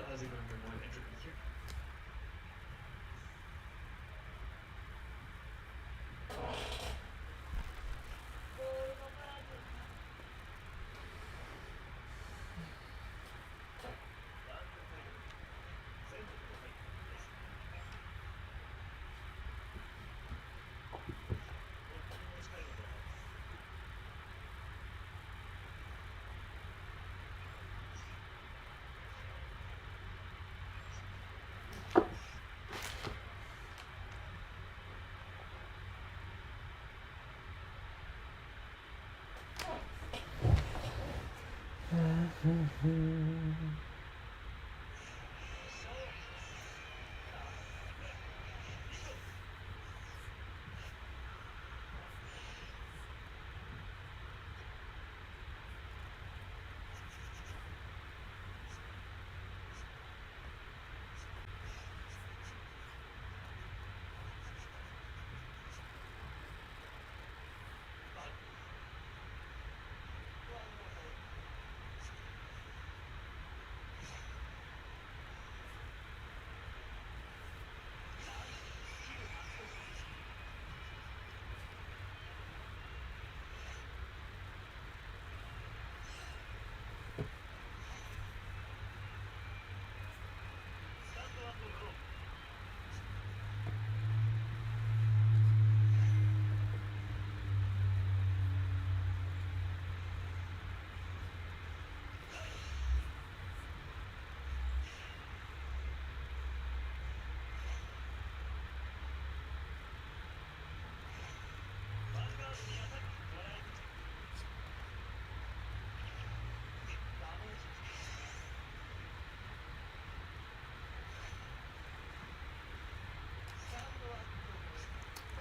how's it going? Good morning, Entropy here.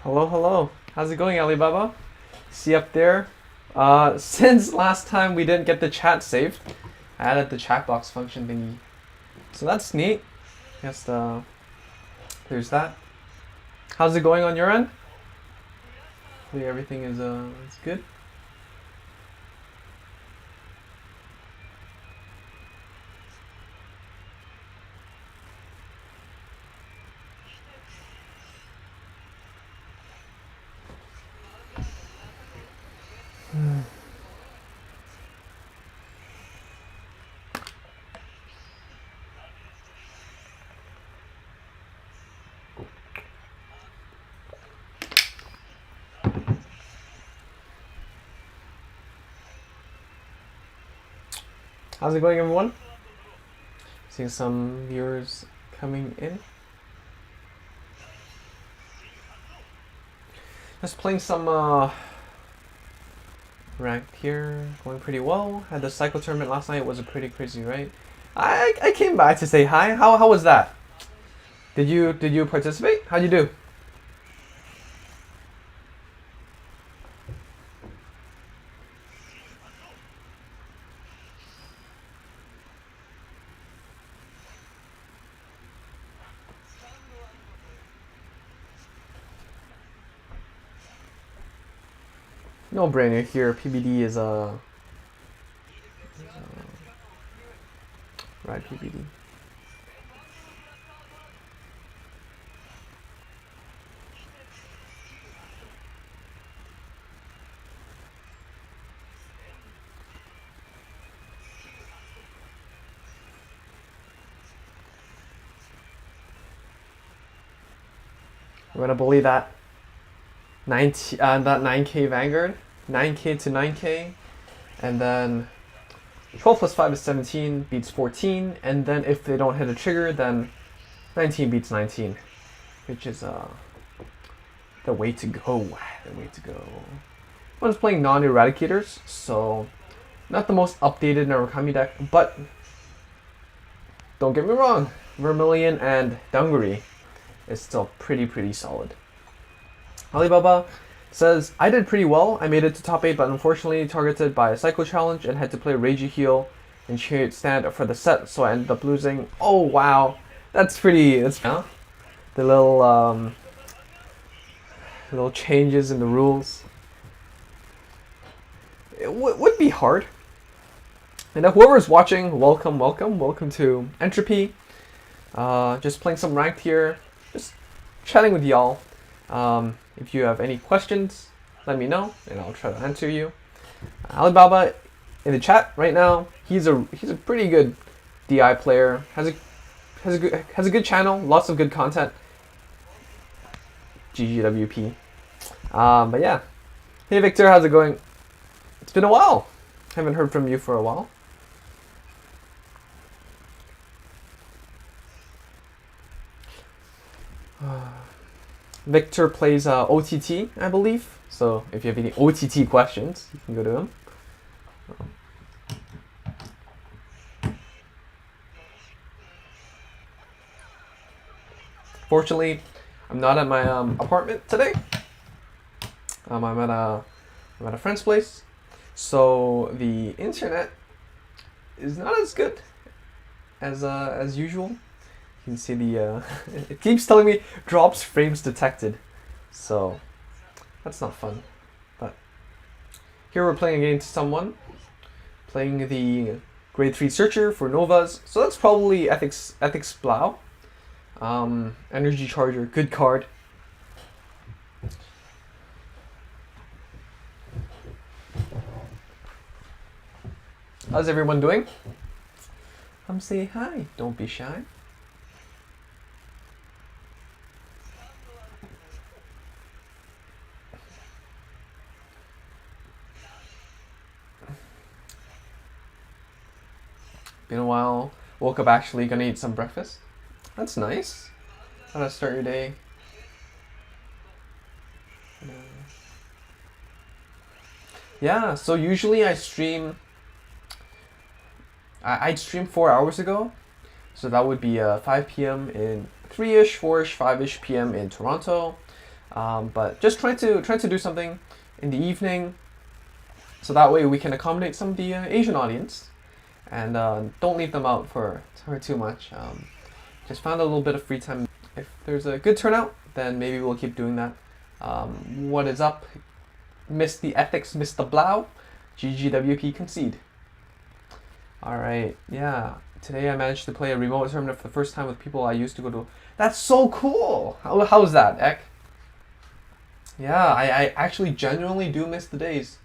Hello, hello. How's it going, Alibaba? See up there? Since last time we didn't get the chat saved, I added the chat box function thingy. So that's neat. Yes, there's that. How's it going on your end? Hopefully everything is good. How's it going, everyone? Seeing some viewers coming in. Just playing some ranked here, going pretty well. Had the cycle tournament last night. It was a pretty crazy, right? I came by to say hi. How was that? Did you participate? How'd you do? No brainer here. PBD is right, PBD. We're gonna bully that 9K Vanguard, 9K to 9K, and then 12 plus 5 is 17, beats 14, and then if they don't hit a trigger, then 19 beats 19, which is the way to go. The way to go. I was playing non-eradicators, so not the most updated Narukami deck, but don't get me wrong, Vermilion and Dungary is still pretty solid. Alibaba says, I did pretty well. I made it to top 8, but unfortunately targeted by a Psycho Challenge and had to play Ragey Heal and Chariot Stand for the set, so I ended up losing. Oh wow, that's pretty. That's the little changes in the rules. It would be hard. And whoever's watching, welcome, welcome, welcome to Entropy. Just playing some ranked here, just chatting with y'all. If you have any questions, let me know, and I'll try to answer you. Alibaba in the chat right now. He's a pretty good DI player. Has a good channel, lots of good content. GGWP. But yeah. Hey Victor, how's it going? It's been a while. Haven't heard from you for a while. Victor plays OTT, I believe. So if you have any OTT questions, you can go to him. Fortunately, I'm not at my apartment today. I'm at a friend's place, so the internet is not as good as usual. You can see the it keeps telling me drops frames detected, so that's not fun. But here we're playing against someone playing the grade 3 searcher for Novas, so that's probably ethics Blau. Energy charger, good card. How's everyone doing? Say hi. Don't be shy. Been a while. Woke up actually gonna eat some breakfast. That's nice. How to start your day. Yeah, so usually I stream. I'd stream 4 hours ago, so that would be 5 p.m. in 3ish, 4ish, 5ish p.m. in Toronto. But just trying to do something in the evening, so that way we can accommodate some of the Asian audience, and don't leave them out for too much. Just found a little bit of free time. If there's a good turnout, then maybe we'll keep doing that. What is up? Missed the ethics, missed the Blau. GGWP concede. Alright, yeah. Today I managed to play a remote tournament for the first time with people I used to go to. That's so cool! How's that, Ek? Yeah, I actually genuinely do miss the days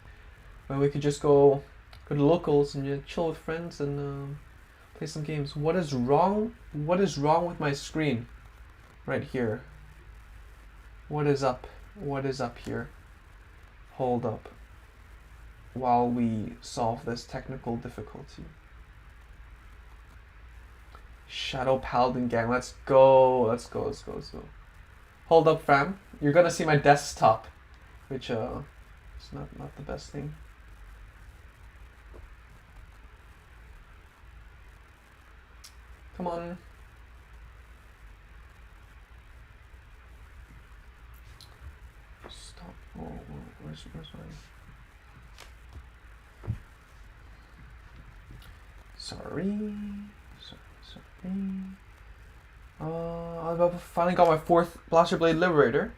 when we could just go to locals and just chill with friends and play some games. What is wrong? What is wrong with my screen? Right here. What is up? What is up here? Hold up. While we solve this technical difficulty. Shadow Paladin gang, let's go. Let's go. Hold up, fam. You're gonna see my desktop, which is not the best thing. Come on. Stop. Oh, where's my... Sorry. I finally got my 4th Blaster Blade Liberator.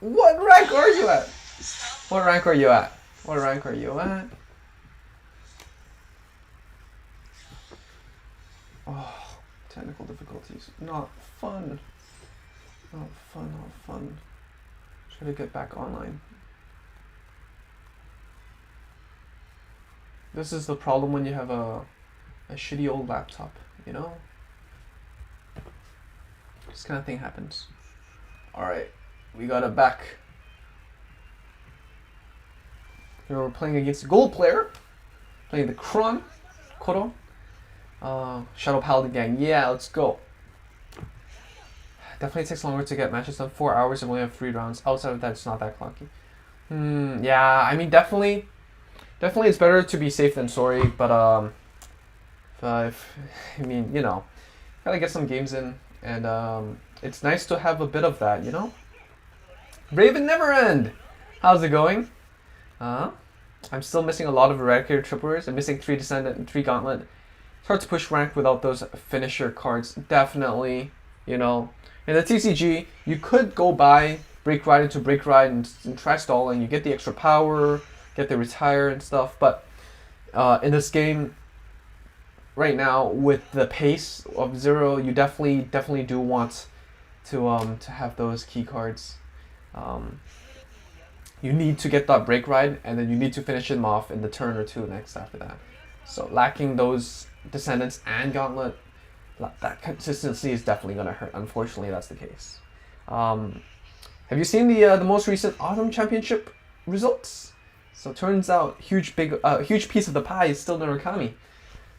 What rank are you at? What rank are you at? What rank are you at? Oh, technical difficulties. Not fun. Not fun. Try to get back online. This is the problem when you have a shitty old laptop, you know? This kind of thing happens. Alright, we got it back. Here we're playing against a gold player. Playing the Koro. Shadow Paladin gang. Yeah, let's go. Definitely takes longer to get matches done. 4 hours and we only have 3 rounds. Outside of that, it's not that clunky. Yeah, I mean, definitely it's better to be safe than sorry, but I mean, you know, gotta get some games in, and it's nice to have a bit of that, you know? Raven Neverend! How's it going? I'm still missing a lot of Eradicator Trippers. I'm missing 3 Descendant and 3 Gauntlet. It's hard to push rank without those finisher cards. Definitely, you know. In the TCG, you could go buy Break Ride into Break Ride and try stalling. You get the extra power, get the retire and stuff, but in this game, right now with the pace of Zero, you definitely do want to have those key cards. You need to get that break ride, and then you need to finish him off in the turn or two next after that. So lacking those Descendants and Gauntlet, that consistency is definitely going to hurt. Unfortunately, that's the case. Have you seen the most recent Autumn Championship results? So turns out huge piece of the pie is still Narukami.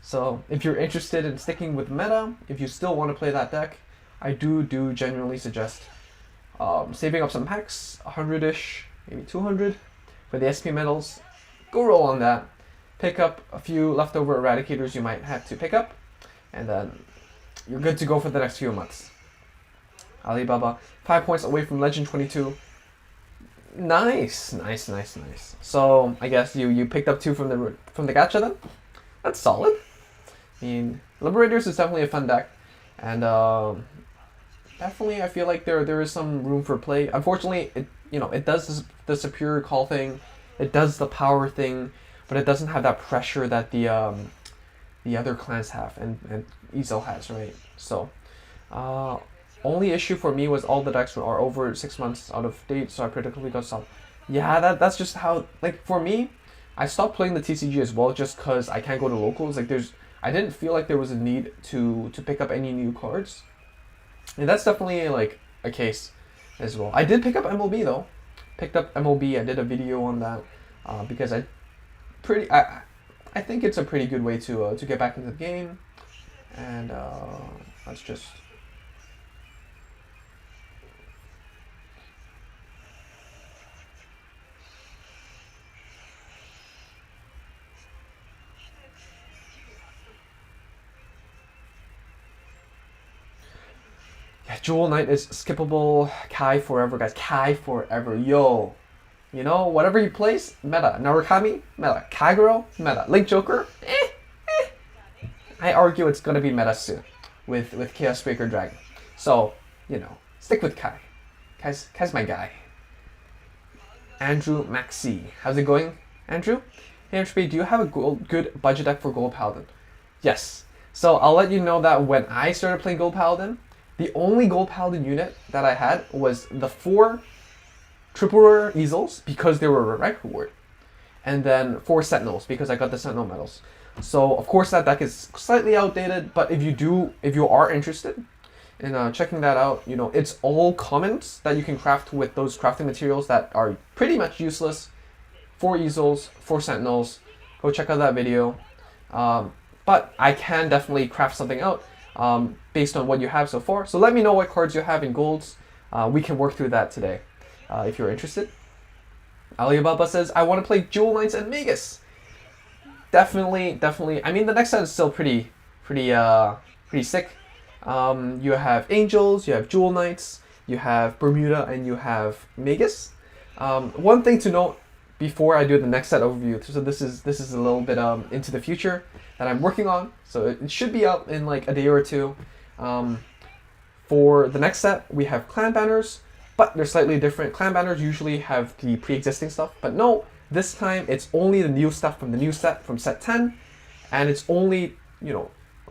So if you're interested in sticking with meta, if you still want to play that deck, I do genuinely suggest saving up some packs, 100-ish, maybe 200 for the SP medals. Go roll on that. Pick up a few leftover Eradicators you might have to pick up, and then you're good to go for the next few months. Alibaba, 5 points away from Legend 22. Nice. So I guess you picked up 2 from the gacha then. That's solid. I mean, Liberators is definitely a fun deck, and definitely I feel like there is some room for play. Unfortunately, it does the superior call thing, it does the power thing, but it doesn't have that pressure that the other clans have and Ezel has, right? So only issue for me was all the decks are over 6 months out of date, so I predictably got stopped. Yeah, that's just how, like, for me, I stopped playing the TCG as well just because I can't go to locals. Like, I didn't feel like there was a need to pick up any new cards. And that's definitely, like, a case as well. I did pick up MLB, though. Picked up MLB. I did a video on that because I think it's a pretty good way to get back into the game. And that's just... Yeah, Jewel Knight is skippable. Kai forever, guys. Kai forever. Yo. You know, whatever you place, meta. Narukami, meta. Kagero, meta. Link Joker, I argue it's going to be meta soon with Chaos Breaker Dragon. So, stick with Kai. Kai's my guy. Andrew Maxey. How's it going, Andrew? Hey, Entropy, do you have a good budget deck for Gold Paladin? Yes. So, I'll let you know that when I started playing Gold Paladin, the only Gold Paladin unit that I had was the 4 triple rare easels because they were a rec reward, and then 4 sentinels because I got the sentinel medals. So of course that deck is slightly outdated, but if you are interested in checking that out, it's all commons that you can craft with those crafting materials that are pretty much useless. 4 easels, 4 sentinels. Go check out that video. But I can definitely craft something out based on what you have so far. So let me know what cards you have in golds. We can work through that today if you're interested. Alibaba says, I want to play Jewel Knights and Magus. Definitely. I mean, the next set is still pretty sick. You have Angels, you have Jewel Knights, you have Bermuda, and you have Magus. One thing to note before I do the next set overview, so this is a little bit into the future that I'm working on, so it should be up in like a day or two. For the next set, we have clan banners, but they're slightly different. Clan banners usually have the pre-existing stuff, but no, this time it's only the new stuff from the new set, from set 10, and it's only,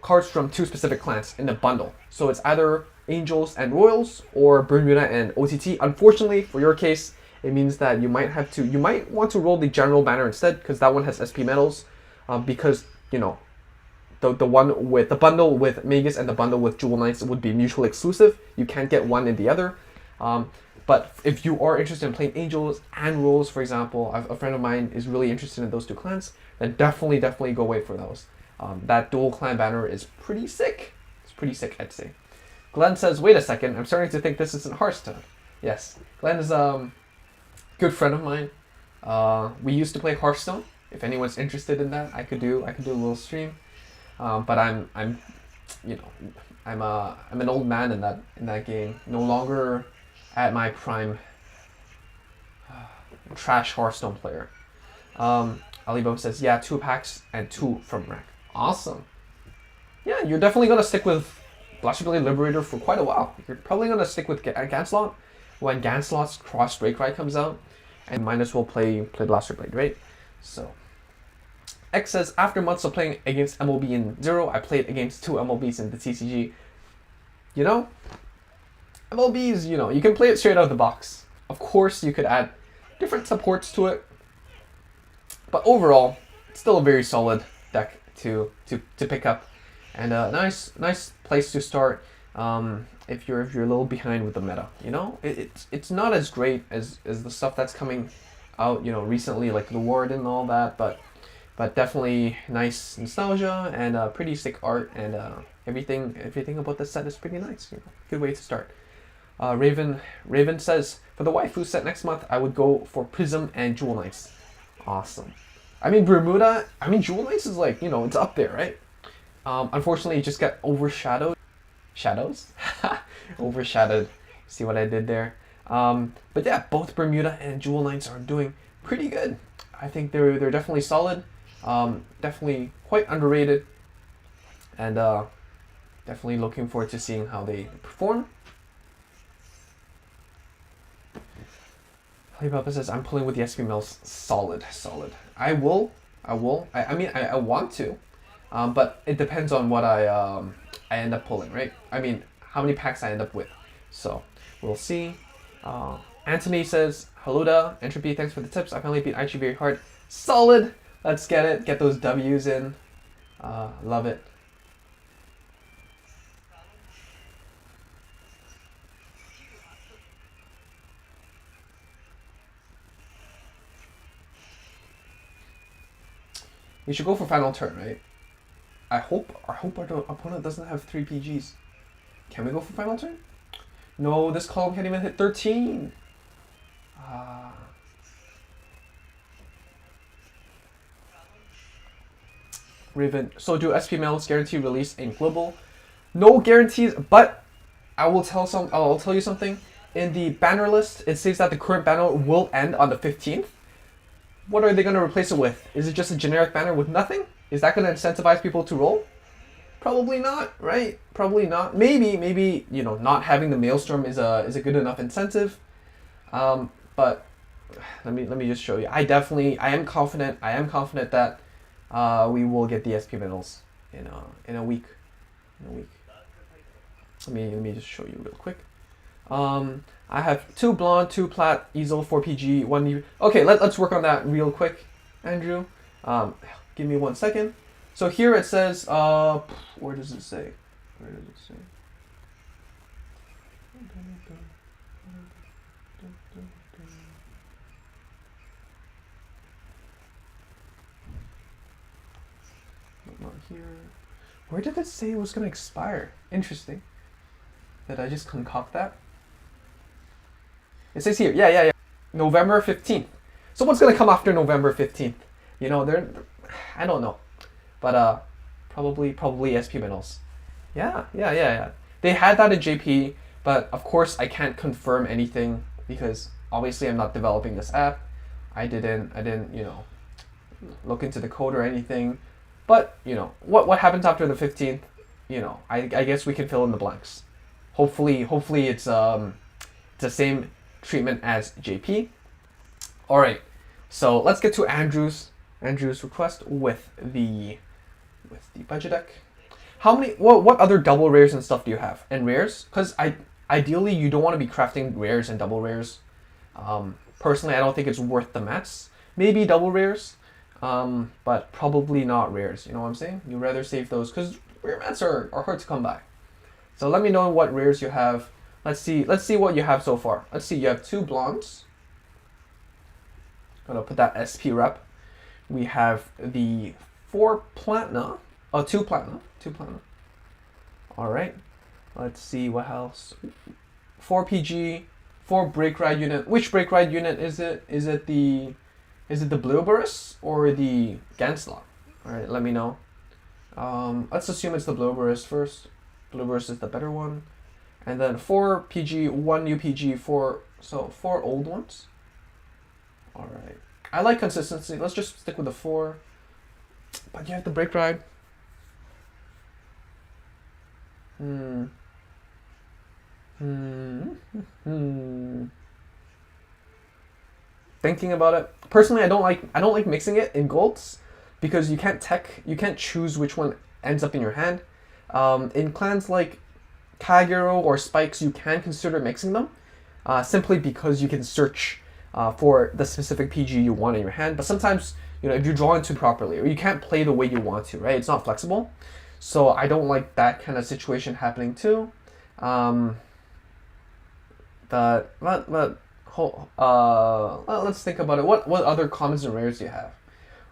cards from 2 specific clans in the bundle. So it's either Angels and Royals or Bermuda and OTT. Unfortunately, for your case, it means that you might want to roll the general banner instead, because that one has SP medals, because, the one with the bundle with Magus and the bundle with Jewel Knights would be mutually exclusive. You can't get one in the other. But if you are interested in playing Angels and Royals, for example, a friend of mine is really interested in those 2 clans, then definitely go wait for those. That dual clan banner is pretty sick. It's pretty sick, I'd say. Glenn says, wait a second, I'm starting to think this isn't Hearthstone. Yes, Glenn is a good friend of mine. We used to play Hearthstone. If anyone's interested in that, I could do a little stream. But I'm an old man in that game. No longer at my prime. Trash Hearthstone player. Alibaba says, yeah, 2 packs and 2 from rack. Awesome. Yeah, you're definitely gonna stick with Blaster Blade Liberator for quite a while. You're probably gonna stick with Ganslot when Ganslot's Cross Break Ride comes out, and might as well play Blaster Blade, right? So X says, after months of playing against MLB in Zero, I played against 2 MLBs in the TCG. You know, MLBs, you know, you can play it straight out of the box. Of course, you could add different supports to it. But overall, it's still a very solid deck to pick up. And a nice place to start if you're a little behind with the meta. You know, it's not as great as the stuff that's coming out, you know, recently, like the Ward and all that, but definitely nice nostalgia and pretty sick art, and everything about this set is pretty nice. You know, good way to start. Raven says, for the waifu set next month, I would go for Prism and Jewel Knights. Awesome. I mean, Bermuda, Jewel Knights is like, you know, it's up there, right? Unfortunately, it just got overshadowed. Shadows? Overshadowed. See what I did there? But yeah, both Bermuda and Jewel Knights are doing pretty good. I think they're definitely solid. Definitely quite underrated. And definitely looking forward to seeing how they perform. Alibaba says, I'm pulling with the SP Mills. Solid. I will. I want to. But it depends on what I end up pulling, right? I mean, how many packs I end up with. So, we'll see. Anthony says, hello, Entropy, thanks for the tips. I finally beat Aichi very hard. Solid! Let's get it. Get those W's in. Love it. We should go for final turn, right? I hope our opponent doesn't have 3 PGs. Can we go for final turn? No, this column can't even hit 13. Raven. So do SP Melts guarantee release in global? No guarantees, but I'll tell you something. In the banner list, it says that the current banner will end on the 15th. What are they going to replace it with? Is it just a generic banner with nothing? Is that going to incentivize people to roll? Probably not, right? Probably not. Maybe you know, not having the Maelstrom is a good enough incentive. But let me just show you. I am confident that we will get the SP medals in a week. Let me just show you real quick. I have 2 blonde, 2 plat, easel, 4 PG, 1 U. Okay, let's work on that real quick, Andrew. Give me 1 second. So here it says, where does it say? Not here. Where did it say it was going to expire? Interesting. Did I just concoct that? It says here, yeah. November 15th. So what's going to come after November 15th? You know, I don't know. But probably SP Minerals. Yeah. They had that in JP, but of course I can't confirm anything because obviously I'm not developing this app. I didn't, you know, look into the code or anything. But, you know, what happens after the 15th, you know, I guess we can fill in the blanks. Hopefully it's the same treatment as JP. All right. So, let's get to Andrew's request with the budget deck. What other double rares and stuff do you have? And rares? Cuz ideally you don't want to be crafting rares and double rares. Personally, I don't think it's worth the mats. Maybe double rares. But probably not rares, you know what I'm saying? You'd rather save those, because rare mats are hard to come by. So let me know what rares you have. Let's see what you have so far. Let's see, you have 2 blondes. Gonna put that SP rep. We have the 4 platina. Oh, 2 platina. Alright. Let's see what else. 4 PG, 4 brake ride unit. Which brake ride unit is it? Is it the Blue Burst or the Ganslot? Alright, let me know. Let's assume it's the Blue Burst first. Blue Burst is the better one. And then 4 PG, 1 new PG, 4 old ones. Alright. I like consistency. Let's just stick with the 4. But you have the brake ride. Thinking about it. Personally, I don't like mixing it in golds, because you can't choose which one ends up in your hand. In clans like Kagero or Spikes, you can consider mixing them, simply because you can search for the specific PG you want in your hand. But sometimes, if you draw into properly, or you can't play the way you want to, right? It's not flexible. So I don't like that kind of situation happening too. Let's think about it. What other commons and rares do you have?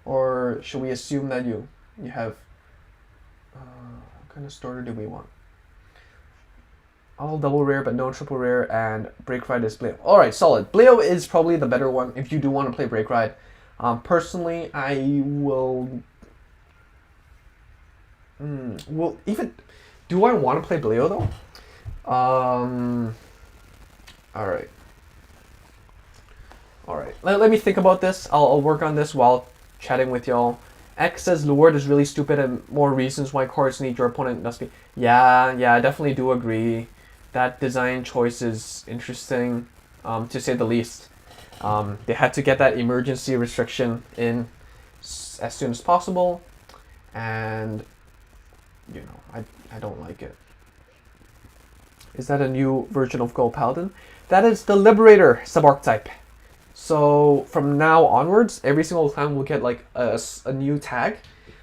Or should we assume that you have, what kind of starter do we want? All double rare but no triple rare, and Break Ride is Bleo. Alright, solid. Bleo is probably the better one if you do want to play Break Ride. Personally, I will... do I want to play Bleo though? Alright. Let me think about this. I'll work on this while chatting with y'all. X says Lord is really stupid and more reasons why cards need your opponent must be. Yeah, I definitely do agree. That design choice is interesting, to say the least. They had to get that emergency restriction in as soon as possible, and I don't like it. Is that a new version of Gold Paladin? That is the Liberator sub-archetype. So from now onwards, every single clan will get like a new tag,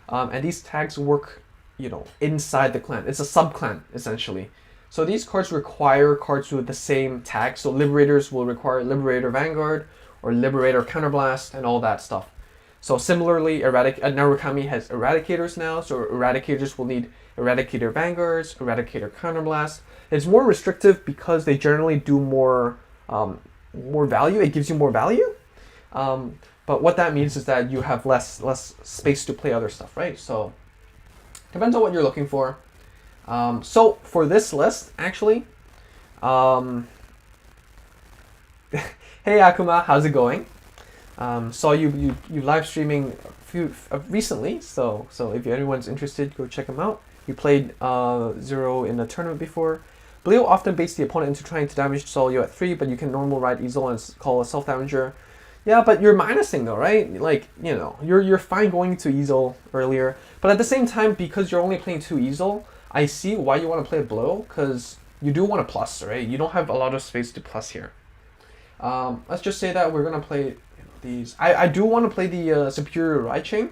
and these tags work, inside the clan. It's a sub-clan essentially. So these cards require cards with the same tag. So Liberators will require Liberator Vanguard or Liberator Counterblast and all that stuff. So similarly, Narukami has Eradicators now. So Eradicators will need Eradicator Vanguards, Eradicator Counterblast. It's more restrictive because they generally do more value. It gives you more value. But what that means is that you have less space to play other stuff, right? So depends on what you're looking for. So for this list, actually, hey Akuma, how's it going? Saw you live streaming recently, so if anyone's interested, go check him out. You played Zero in a tournament before. Bleo often baits the opponent into trying to damage Solio at 3, but you can normal ride Easel and call a self-damager. Yeah, but you're minusing though, right? Like, you're fine going to Easel earlier, but at the same time, because you're only playing 2 Easel, I see why you want to play Blow, because you do want to plus, right? You don't have a lot of space to plus here. Let's just say that we're going to play these. I do want to play the Superior Ride Chain,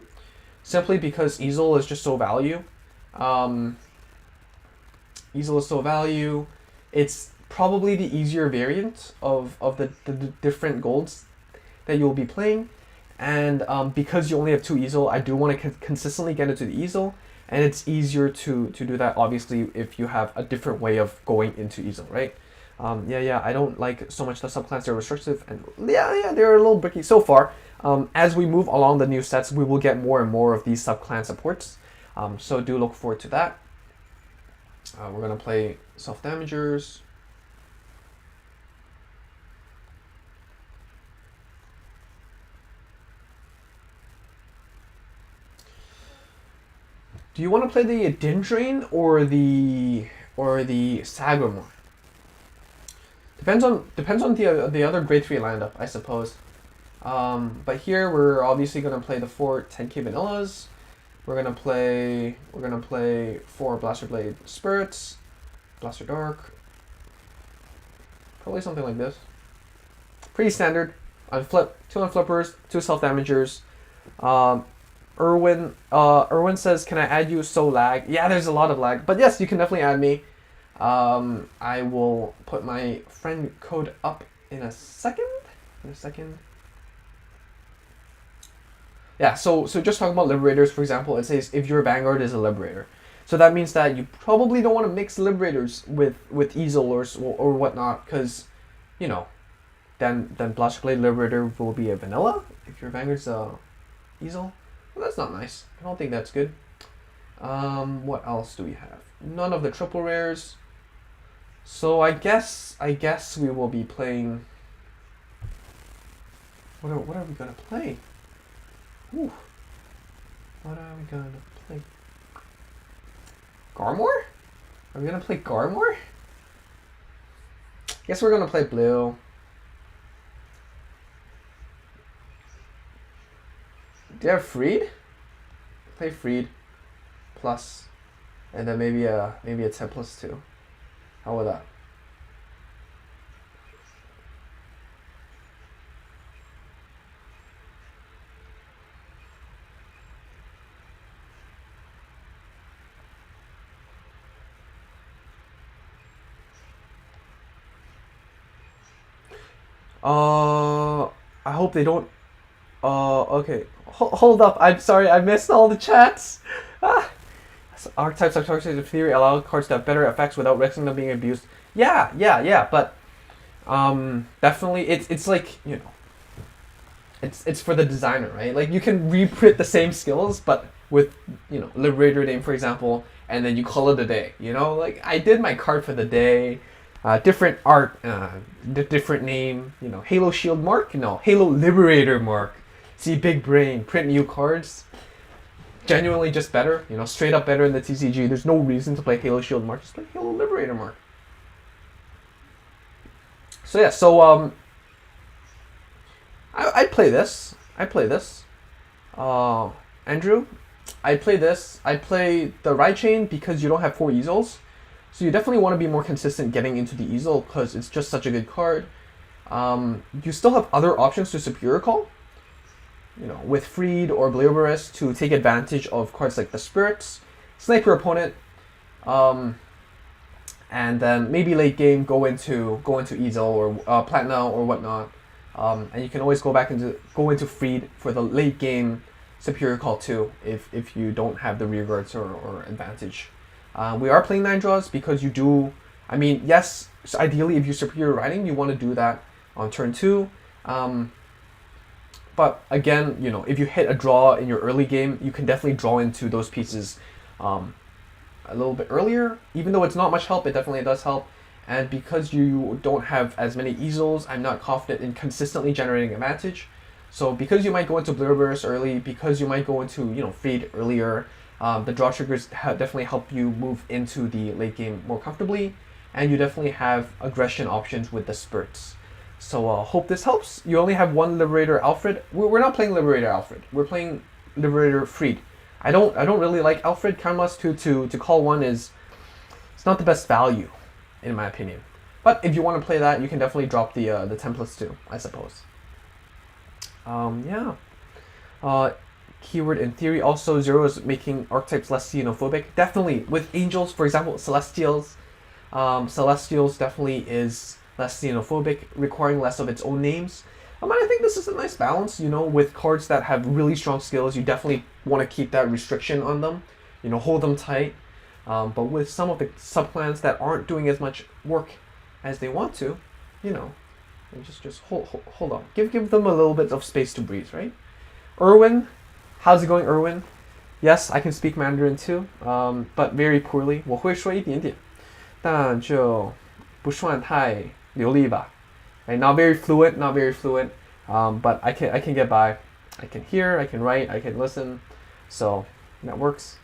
simply because Easel is just so value. Easel is so value. It's probably the easier variant of the different golds that you'll be playing. And because you only have 2 Easel, I do want to consistently get into the Easel. And it's easier to do that, obviously, if you have a different way of going into Easel, right? I don't like so much the subclans. They're restrictive, and they're a little bricky so far. As we move along the new sets, we will get more and more of these subclan supports. So do look forward to that. We're gonna play self-damagers. Do you want to play the Dindrain or the Sagramore? Depends on the other grade 3 lineup, I suppose. But here we're obviously gonna play the 4 10k vanillas. We're gonna play 4 Blaster Blade Spirits, Blaster Dark. Probably something like this. Pretty standard. Unflip, 2 unflippers, 2 self-damagers. Erwin says, can I add you? So lag. Yeah, there's a lot of lag. But yes, you can definitely add me. I will put my friend code up in a second. Yeah, so just talking about Liberators, for example, it says if your Vanguard is a Liberator. So that means that you probably don't want to mix Liberators with Easel or whatnot, because, then Blaster Blade Liberator will be a vanilla if your Vanguard's a Easel. Well, that's not nice. I don't think that's good. What else do we have? None of the triple rares. So I guess we will be playing. What are we gonna play? Ooh. What are we gonna play? Garmor? Are we gonna play Garmor? Guess we're gonna play Blue. Do you have Freed? Play Freed plus, and then maybe a 10 plus 2. How about that? I hope they don't. Okay. Hold up. I'm sorry. I missed all the chats. Ah. So archetypes like Archetypes of Theory allow cards to have better effects without risking them being abused. Yeah. But definitely, it's like, you know, it's for the designer, right? Like, you can reprint the same skills, but with, you know, Liberator name, for example, and then you call it a day. You know, like, I did my card for the day. Different art, different name, you know, Halo Shield Mark, no, Halo Liberator Mark. See, big brain, print new cards. Genuinely just better, you know, straight up better in the TCG. There's no reason to play Halo Shield Mark, just play Halo Liberator Mark. So yeah, so I play this. Andrew, I play this. I play the Ride Chain because you don't have 4 easels. So you definitely want to be more consistent getting into the easel because it's just such a good card. You still have other options to Superior Call, you know, with Freed or Bleobarist to take advantage of cards like the Spirits, snipe your opponent, and then maybe late game go into easel or Platina or whatnot, and you can always go into Freed for the late game Superior Call too if you don't have the rear guards or advantage. We are playing 9 draws because you do, I mean, yes, so ideally if you're superior riding, you want to do that on turn 2. But again, you know, if you hit a draw in your early game, you can definitely draw into those pieces a little bit earlier. Even though it's not much help, it definitely does help. And because you don't have as many easels, I'm not confident in consistently generating advantage. So because you might go into Blur Burst early, because you might go into, you know, Freed earlier, the draw triggers definitely help you move into the late game more comfortably, and you definitely have aggression options with the spurts. So hope this helps. You only have 1 Liberator Alfred. We're not playing Liberator Alfred. We're playing Liberator Freed. I don't really like Alfred. Counterblast to call 1 it's not the best value, in my opinion. But if you want to play that, you can definitely drop the 10+2, I suppose. Yeah. Keyword in theory, also 0 is making archetypes less xenophobic. Definitely, with angels, for example, Celestials. Celestials definitely is less xenophobic, requiring less of its own names. And I think this is a nice balance, you know, with cards that have really strong skills, you definitely want to keep that restriction on them, you know, hold them tight. But with some of the subclans that aren't doing as much work as they want to, you know, just hold on. Give them a little bit of space to breathe, right? Erwin, how's it going, Erwin? Yes, I can speak Mandarin too, but very poorly. 我会说一点点，但就不算太流利吧。Right, not very fluent, but I can get by. I can hear, I can write, I can listen, so that works.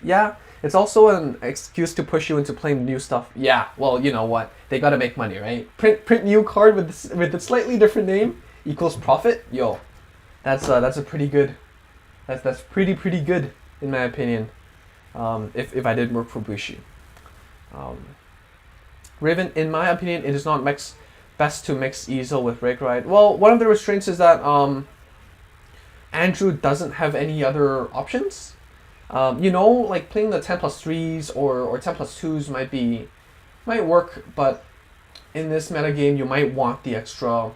Yeah, it's also an excuse to push you into playing new stuff. Yeah, well, you know what? They gotta make money, right? Print new card with a slightly different name equals profit. Yo, that's a pretty good. That's pretty good in my opinion. If I did work for Bushi. Raven, in my opinion, it is not best to mix easel with rake ride. Well, one of the restraints is that Andrew doesn't have any other options. You know, like playing the 10+3s or 10+2s might work, but in this metagame, you might want the extra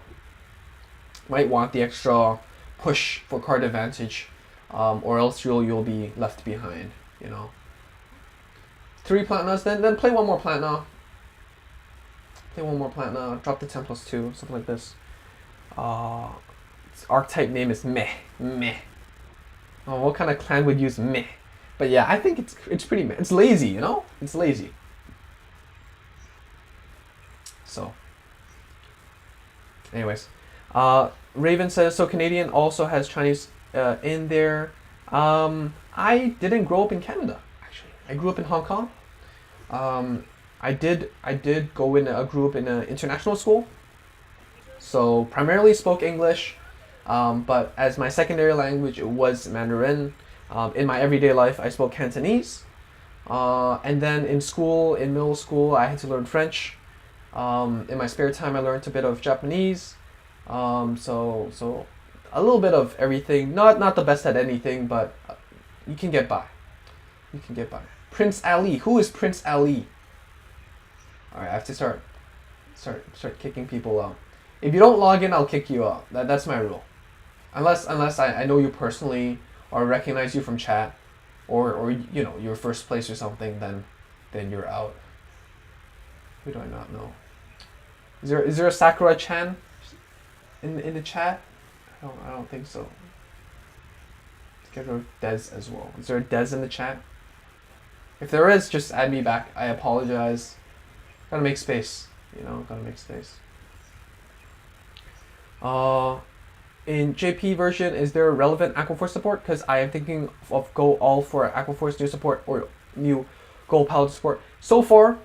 push for card advantage, or else you'll be left behind. You know, 3 Platinas, then play 1 more Platina. Play 1 more Platina. Drop the 10+2, something like this. Its archetype name is meh. Oh, what kind of clan would use meh? But yeah, I think it's pretty meh. It's lazy, you know? It's lazy. So, anyways, Raven says, so Canadian also has Chinese in there. I didn't grow up in Canada, actually. I grew up in Hong Kong. I did grew up in an international school, so primarily spoke English, but as my secondary language it was Mandarin. In my everyday life, I spoke Cantonese. And then in school, in middle school, I had to learn French. In my spare time, I learned a bit of Japanese. So a little bit of everything. Not the best at anything, but you can get by. You can get by. Prince Ali. Who is Prince Ali? All right, I have to start kicking people out. If you don't log in, I'll kick you out. That's my rule. Unless I know you personally or recognize you from chat, or you know your first place or something, then you're out. Who do I not know? Is there a Sakura-chan in the chat? I don't think so. Let's get rid of Dez as well. Is there a Dez in the chat? If there is, just add me back. I apologize. Gotta make space. You know, gotta make space. In JP version, is there relevant Aquaforce support? Because I am thinking of go all for Aquaforce new support or new Gold Paladin support. So far,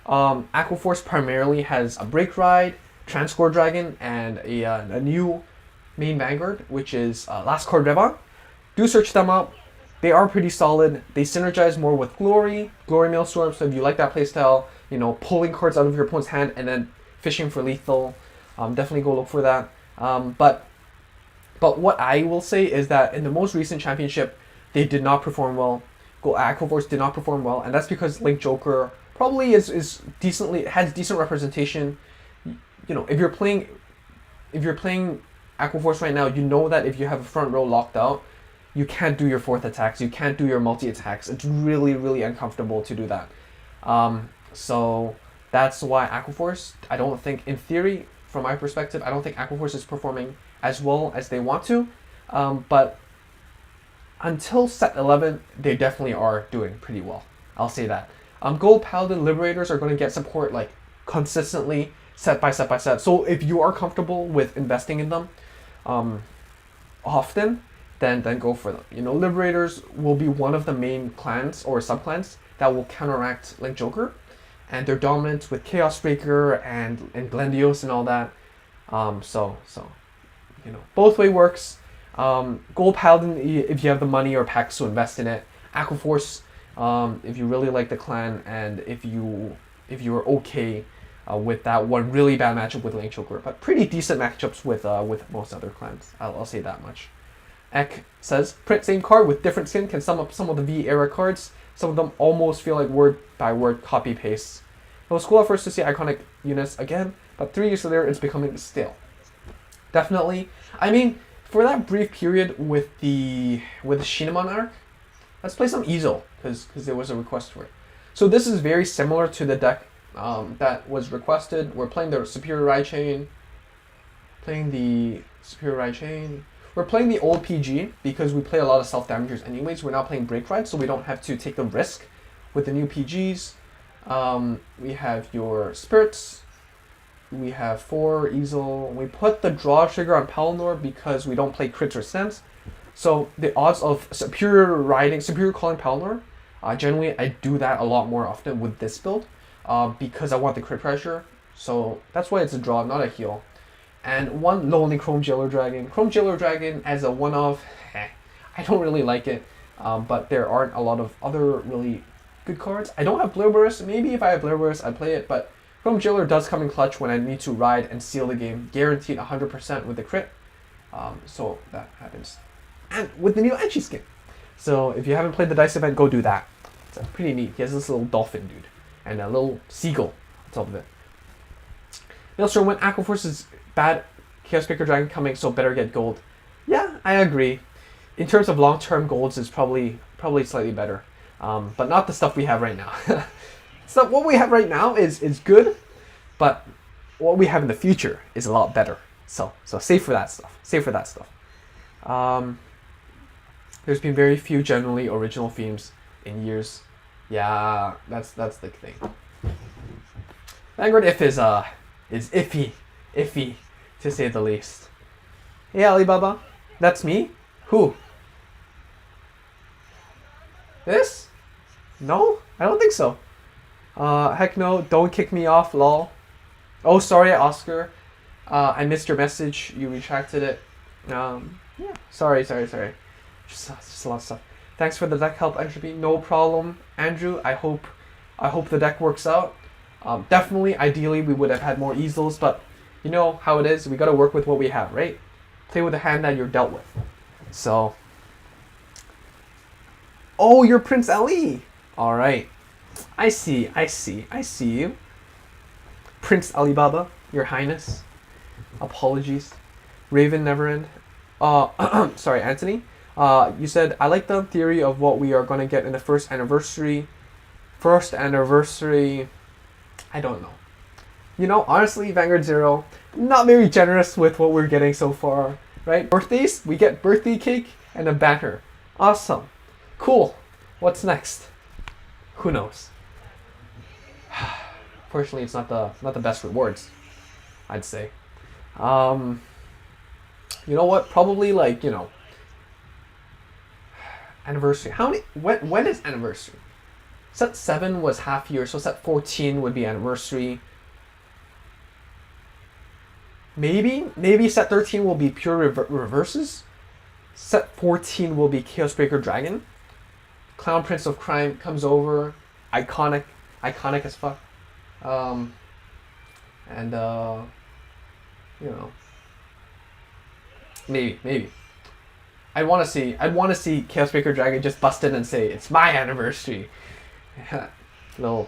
Aquaforce primarily has a Break Ride, Transcore Dragon, and a new main Vanguard, which is Last Card Revan. Do search them out. They are pretty solid. They synergize more with Glory Maelstrom. So if you like that playstyle, you know, pulling cards out of your opponent's hand and then fishing for lethal, definitely go look for that. But what I will say is that in the most recent championship, they did not perform well. Aquaforce did not perform well, and that's because Link Joker probably has decent representation. You know, if you're playing Aquaforce right now, you know that if you have a front row locked out, you can't do your fourth attacks, you can't do your multi attacks. It's really, really uncomfortable to do that. So that's why Aquaforce, I don't think, in theory, from my perspective, I don't think Aquaforce is performing as well as they want to. But until set 11, they definitely are doing pretty well. I'll say that. Gold Paladin Liberators are going to get support like consistently, set by set by set. So if you are comfortable with investing in them often, then go for them. You know, Liberators will be one of the main clans or subclans that will counteract Link Joker, and they're dominant with Chaos Breaker and Glendios and all that. So you know, both way works. Gold Paladin, if you have the money or packs to invest in it. Aquaforce, if you really like the clan and if you're okay with that one really bad matchup with Link Joker, but pretty decent matchups with most other clans. I'll say that much. Ek says, print same card with different skin can sum up some of the V era cards. Some of them almost feel like word by word copy paste. It was cool at first to see iconic units again, but 3 years later it's becoming stale. Definitely. I mean, for that brief period with the Shinamon arc, let's play some Ezo, because there was a request for it. So this is very similar to the deck that was requested. We're playing the Superior Ride Chain. We're playing the old PG because we play a lot of self-damagers anyways. We're not playing Break Ride, so we don't have to take the risk with the new PGs. We have your Spirits. We have 4 Easel. We put the draw trigger on Palnor because we don't play crits or sense. So the odds of superior calling Palnor, generally I do that a lot more often with this build because I want the crit pressure. So that's why it's a draw, not a heal. And one lonely Chrome Jailer Dragon. Chrome Jailer Dragon as a one-off, I don't really like it. But there aren't a lot of other really good cards. I don't have Blur Burst. Maybe if I have Blur Burst, I'd play it. But Chrome Jailer does come in clutch when I need to ride and seal the game. Guaranteed 100% with the crit. So that happens. And with the new Enchi skin. So if you haven't played the Dice event, go do that. It's pretty neat. He has this little dolphin dude. And a little seagull on top of it. Maelstrom, when Aquaforce is bad, Chaos Breaker Dragon coming, so better get gold. Yeah, I agree. In terms of long-term golds, is probably slightly better, but not the stuff we have right now. So what we have right now is good, but what we have in the future is a lot better. So save for that stuff. There's been very few generally original themes in years. Yeah, that's the thing. Vanguard is iffy, to say the least. Hey Alibaba, that's me? Who? This? No? I don't think so. Heck no, don't kick me off, lol. Oh, sorry, Oscar. I missed your message. You retracted it. Yeah, sorry. Just a lot of stuff. Thanks for the deck help, Entropy. No problem, Andrew. I hope the deck works out. Definitely, ideally, we would have had more easels, but you know how it is. We got to work with what we have, right? Play with the hand that you're dealt with. So, oh, you're Prince Ali. All right, I see you, Prince Alibaba, Your Highness. Apologies, Raven Neverend. Sorry, Anthony. You said I like the theory of what we are gonna get in the first anniversary. First anniversary. I don't know. You know, honestly, Vanguard Zero, not very generous with what we're getting so far, right? Birthdays, we get birthday cake and a banner. Awesome. Cool. What's next? Who knows? Fortunately, it's not the best rewards, I'd say. You know what? Probably like, you know, anniversary. How many? When is anniversary? Set 7 was half year, so set 14 would be anniversary. Maybe set 13 will be pure reverses. Set 14 will be Chaosbreaker Dragon. Clown Prince of Crime comes over. Iconic as fuck. You know, maybe. I'd want to see Chaosbreaker Dragon just bust in and say it's my anniversary. Little,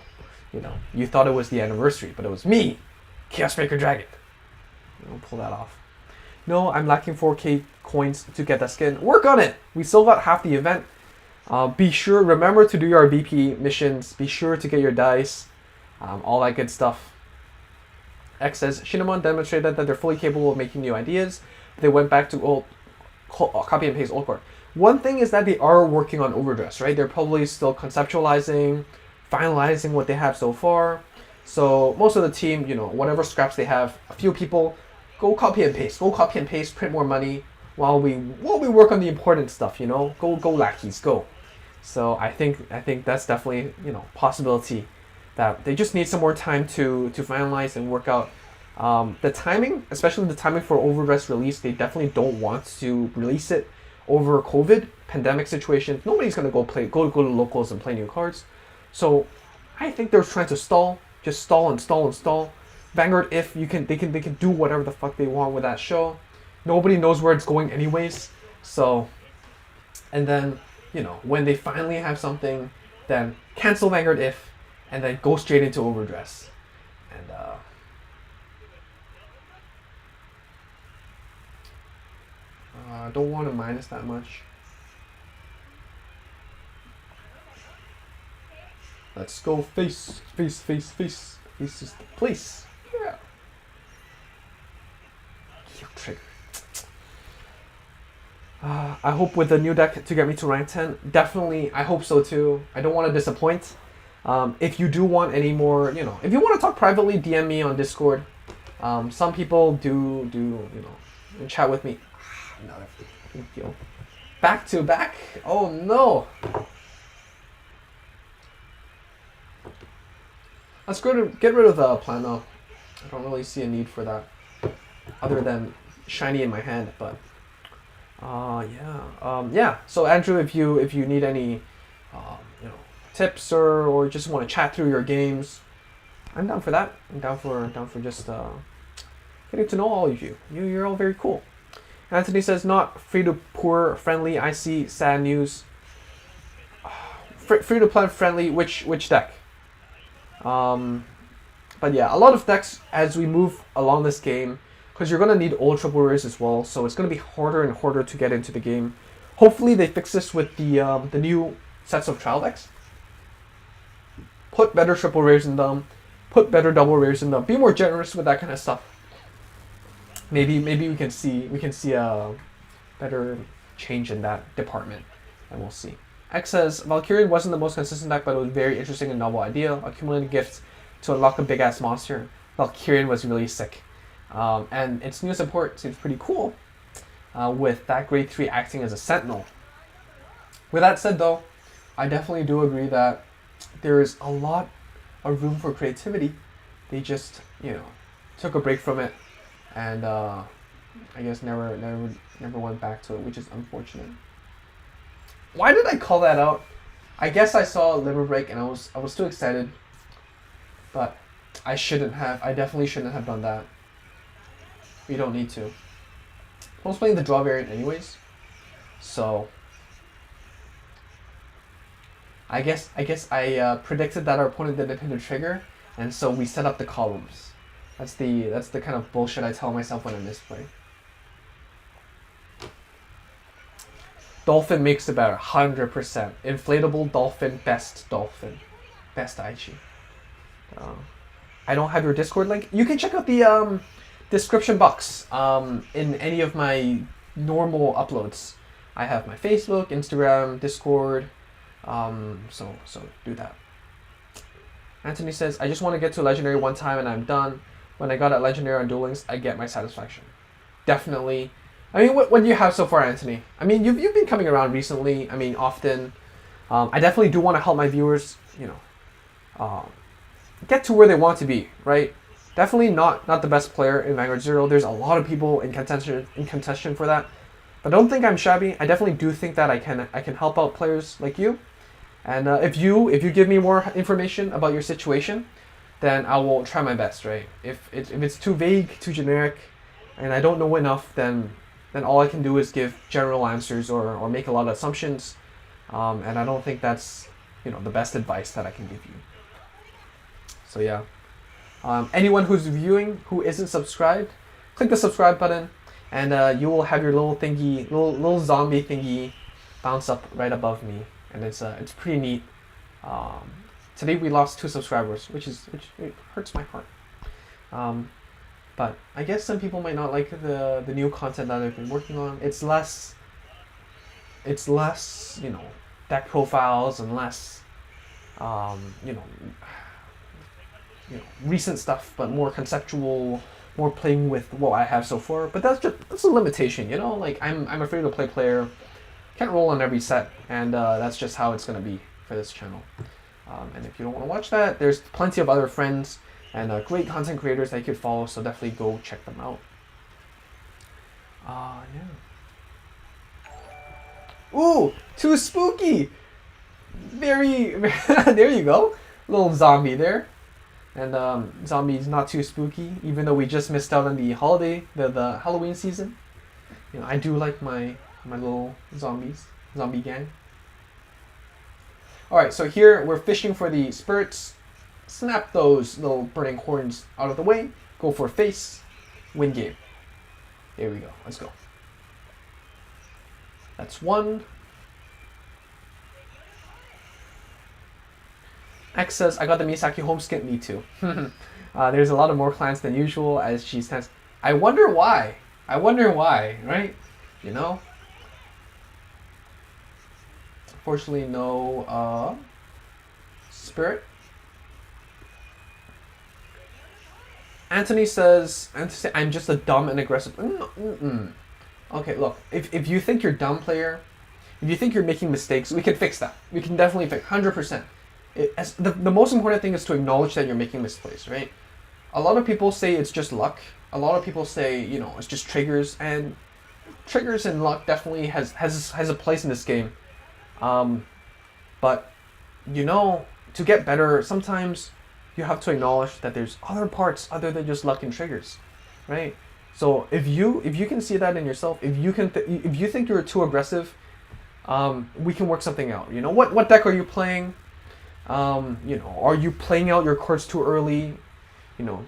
you know, you thought it was the anniversary, but it was me, Chaosbreaker Dragon. I'll pull that off. No, I'm lacking 4K coins to get that skin. Work on it. We still got half the event. Remember to do your BP missions. Be sure to get your dice. All that good stuff. X says, Shinamon demonstrated that they're fully capable of making new ideas. They went back to old copy and paste old core. One thing is that they are working on Overdress, right? They're probably still conceptualizing, finalizing what they have so far. So most of the team, you know, whatever scraps they have, a few people, go copy and paste, print more money while we work on the important stuff, you know. Go lackeys, go. So I think that's definitely, you know, possibility that they just need some more time to finalize and work out the timing, especially the timing for Overdress release. They definitely don't want to release it over COVID pandemic situation. Nobody's gonna go to locals and play new cards. So I think they're trying to stall. Just stall. Vanguard, if they can do whatever the fuck they want with that show. Nobody knows where it's going anyways. So, and then, you know, when they finally have something, then cancel Vanguard if, and then go straight into Overdress. And I don't want to minus that much. Let's go face. Face is the place. Yeah. Trigger. I hope with the new deck to get me to rank 10. Definitely, I hope so too. I don't want to disappoint. If you do want any more, you know, if you want to talk privately, DM me on Discord. Some people do, you know, chat with me. Another fucking deal. Back to back? Oh no. Let's get rid of the Plano. I don't really see a need for that, other than shiny in my hand. But yeah. So Andrew, if you need any, you know, tips or just want to chat through your games, I'm down for that. I'm down for just getting to know all of you. You're all very cool. Anthony says not free to poor friendly. I see sad news. Free to play friendly. Which deck? But yeah, a lot of decks as we move along this game, because you're gonna need old triple rares as well, so it's gonna be harder and harder to get into the game. Hopefully they fix this with the new sets of trial decks. Put better triple rares in them, put better double rares in them. Be more generous with that kind of stuff. Maybe we can see a better change in that department, and we'll see. X says, Valkyrian wasn't the most consistent deck, but it was very interesting and novel idea. Accumulating gifts to unlock a big-ass monster. Valkyrian was really sick. And its new support seems pretty cool, with that grade 3 acting as a sentinel. With that said, though, I definitely do agree that there is a lot of room for creativity. They just, you know, took a break from it, and I guess never went back to it, which is unfortunate. Why did I call that out? I guess I saw Liver Break and I was too excited. But I shouldn't have. I definitely shouldn't have done that. We don't need to. I was playing the draw variant anyways. So I guess I predicted that our opponent didn't hit a trigger, and so we set up the columns. That's the kind of bullshit I tell myself when I misplay. Dolphin makes the better, 100%. Inflatable dolphin, best dolphin, best Aichi. I don't have your Discord link. You can check out the description box in any of my normal uploads. I have my Facebook, Instagram, Discord. So do that. Anthony says, I just want to get to Legendary one time and I'm done. When I got at Legendary on Duel Links, I get my satisfaction. Definitely. I mean, what do you have so far, Anthony? I mean, you've been coming around recently. I mean, often. I definitely do want to help my viewers, you know, get to where they want to be, right? Definitely not the best player in Vanguard 0. There's a lot of people in contention for that. But I don't think I'm shabby. I definitely do think that I can help out players like you. And if you give me more information about your situation, then I will try my best, right? If it's too vague, too generic, and I don't know enough, then all I can do is give general answers or make a lot of assumptions. And I don't think that's, you know, the best advice that I can give you. So yeah. Anyone who's viewing who isn't subscribed, click the subscribe button, and you will have your little thingy, little zombie thingy, bounce up right above me, and it's pretty neat. Today we lost 2 subscribers, which it hurts my heart. But I guess some people might not like the new content that I've been working on. It's less, you know, deck profiles and less, you know, recent stuff, but more conceptual, more playing with what I have so far. But that's a limitation, you know. Like I'm a free to play player, can't roll on every set, and that's just how it's gonna be for this channel. And if you don't want to watch that, there's plenty of other friends and great content creators that you could follow, so definitely go check them out. Yeah. Ooh, too spooky! Very, there you go. Little zombie there. And zombie's not too spooky, even though we just missed out on the holiday, the Halloween season. You know, I do like my little zombie gang. Alright, so here we're fishing for the spirits. Snap those little burning horns out of the way. Go for face. Win game. There we go. Let's go. That's 1. X says, I got the Misaki home skin. Me too. There's a lot of more clans than usual as she stands. I wonder why. Right? You know? Unfortunately, no spirit. Anthony says, I'm just a dumb and aggressive. Okay, look, if you think you're a dumb player, if you think you're making mistakes, we can fix that. We can definitely fix 100%. The most important thing is to acknowledge that you're making misplays, right? A lot of people say it's just luck. A lot of people say, you know, it's just triggers, and triggers and luck definitely has a place in this game. But, you know, to get better, sometimes you have to acknowledge that there's other parts other than just luck and triggers, right? So if you can see that in yourself, if you think you're too aggressive, we can work something out. You know, what deck are you playing? You know, are you playing out your cards too early? You know,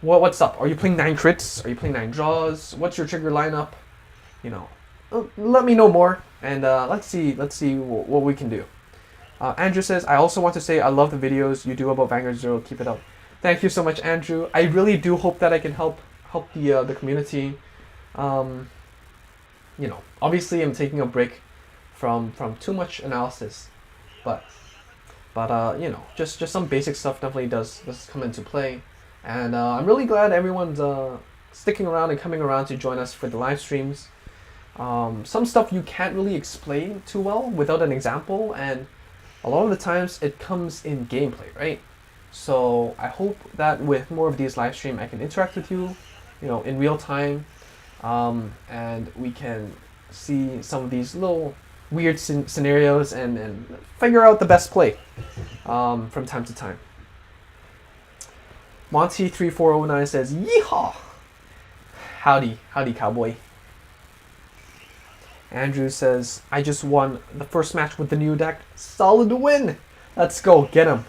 what's up? Are you playing 9 crits? Are you playing 9 draws? What's your trigger lineup? You know, let me know more, and let's see what we can do. Andrew says, I also want to say I love the videos you do about Vanguard 0. Keep it up. Thank you so much, Andrew. I really do hope that I can help the community. You know, obviously I'm taking a break from too much analysis, but you know, just some basic stuff definitely does come into play, and I'm really glad everyone's sticking around and coming around to join us for the live streams. Some stuff you can't really explain too well without an example, and a lot of the times it comes in gameplay, right? So I hope that with more of these live streams I can interact with you, you know, in real time, and we can see some of these little weird scenarios and figure out the best play from time to time. Monty3409 says, "Yeehaw! Howdy, cowboy." Andrew says, "I just won the first match with the new deck. Solid win. Let's go, get him."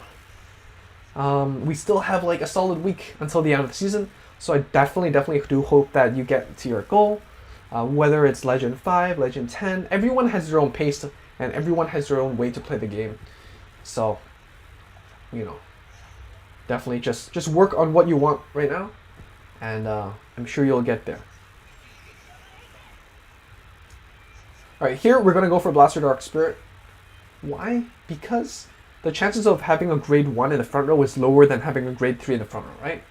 We still have like a solid week until the end of the season, so I definitely do hope that you get to your goal. Whether it's Legend 5, Legend 10, everyone has their own pace and everyone has their own way to play the game. So, definitely just work on what you want right now, and I'm sure you'll get there. Alright, here we're going to go for Blaster Dark Spirit. Why? Because the chances of having a grade 1 in the front row is lower than having a grade 3 in the front row, right?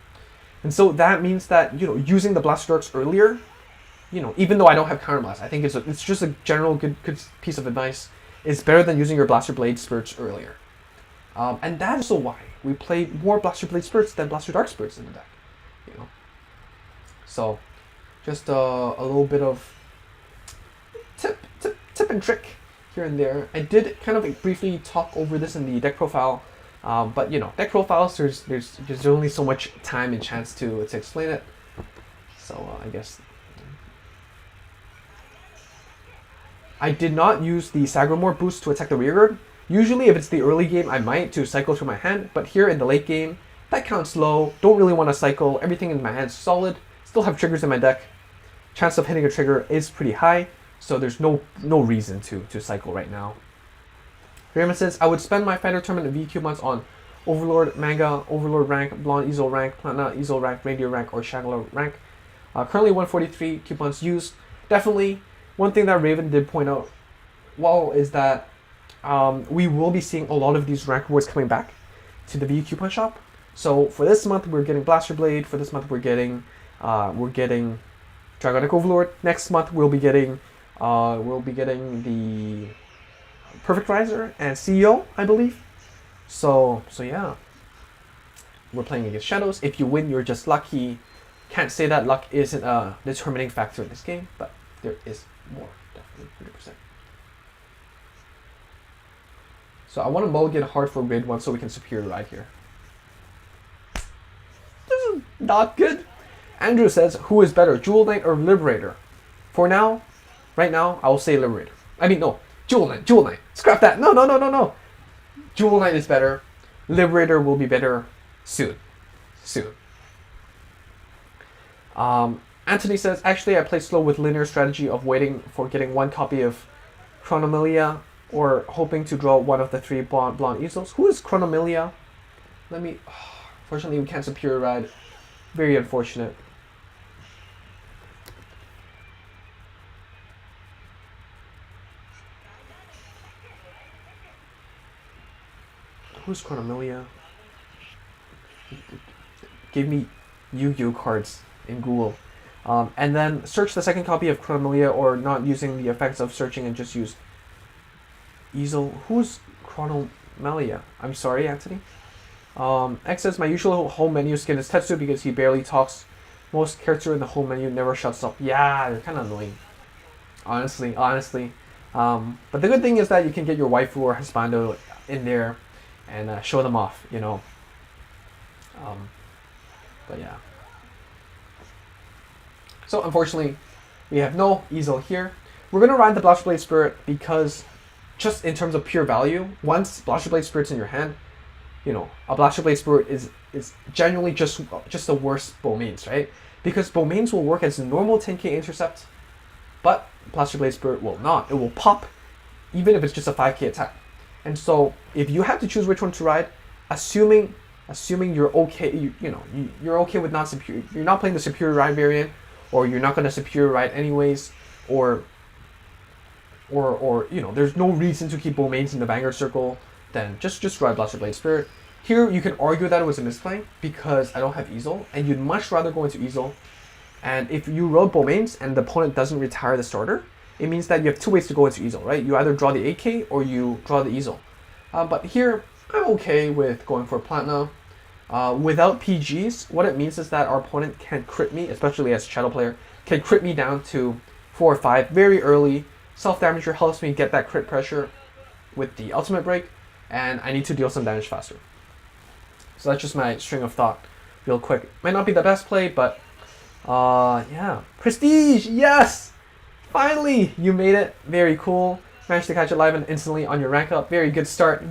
And so that means that, using the Blaster Darks earlier, even though I don't have Counterblast, I think it's just a general good piece of advice. It's better than using your Blaster Blade Spirits earlier. And that is also why we play more Blaster Blade Spirits than Blaster Dark Spirits in the deck. So, just a little bit of tip and trick here and there. I did kind of briefly talk over this in the deck profile, but deck profiles, there's only so much time and chance to explain it. So I guess I did not use the Sagramore boost to attack the rearguard. Usually if it's the early game, I might to cycle through my hand, but here in the late game, that counts low. Don't really want to cycle. Everything in my hand is solid. Still have triggers in my deck. Chance of hitting a trigger is pretty high, so there's no reason to cycle right now. Raymond says, "I would spend my fighter tournament V coupons on Overlord, Manga, Overlord rank, Blonde Easel rank, Platina Easel rank, Reindeer rank, or Shangler rank. Currently 143 coupons used." Definitely, one thing that Raven did point out is that we will be seeing a lot of these rank rewards coming back to the V coupon shop. So for this month, we're getting Blaster Blade. For this month, we're getting Dragonic Overlord. Next month, we'll be getting the Perfect Riser and CEO, I believe. So yeah, we're playing against Shadows. If you win, you're just lucky. Can't say that luck isn't a determining factor in this game, but there is more, definitely 100%. So I want to mulligan hard for grade 1 so we can Superior Ride here. This is not good. Andrew says, "Who is better, Jewel Knight or Liberator?" For now, right now, I will say Liberator. I mean, no, Jewel Knight. Scrap that. No. Jewel Knight is better. Liberator will be better soon. Anthony says, "Actually, I play slow with linear strategy of waiting for getting one copy of Chronomelia or hoping to draw one of the 3 blonde easels." Who is Chronomelia? Fortunately, we can't Superior Ride. Very unfortunate. Who's Chronomelia? Give me Yu-Gi-Oh cards in Google. And then search the second copy of Chronomelia, or not using the effects of searching and just use Easel. Who's Chronomelia? I'm sorry, Anthony. X says, "My usual home menu skin is Tetsu because he barely talks. Most character in the home menu never shuts up." Yeah, they're kind of annoying. Honestly. But the good thing is that you can get your waifu or husbando in there and show them off, But yeah. So unfortunately, we have no easel here. We're going to ride the Blaster Blade Spirit because just in terms of pure value, once Blaster Blade Spirit's in your hand, a Blaster Blade Spirit is genuinely just the worst Bowmains, right? Because Bowmains will work as a normal 10k intercept, but Blaster Blade Spirit will not. It will pop, even if it's just a 5k attack. And so, if you have to choose which one to ride, assuming you're okay, you're okay with not superior, you're not playing the Superior Ride variant, or you're not going to Superior Ride anyways, or there's no reason to keep Bowmains in the Vanguard circle, then just ride Blaster Blade Spirit. Here, you can argue that it was a misplay because I don't have Easel, and you'd much rather go into Easel. And if you rode Bowmains and the opponent doesn't retire the starter, it means that you have 2 ways to go into Easel, right? You either draw the AK or you draw the Easel. But here, I'm okay with going for Platina. Without PGs, what it means is that our opponent can crit me, especially as Shadow player, can crit me down to 4 or 5 very early Self-damager helps me get that crit pressure with the ultimate break, and I need to deal some damage faster. So that's just my string of thought real quick. Might not be the best play, but yeah. Prestige, yes! Finally, you made it. Very cool. Managed to catch it live and instantly on your rank up. Very good start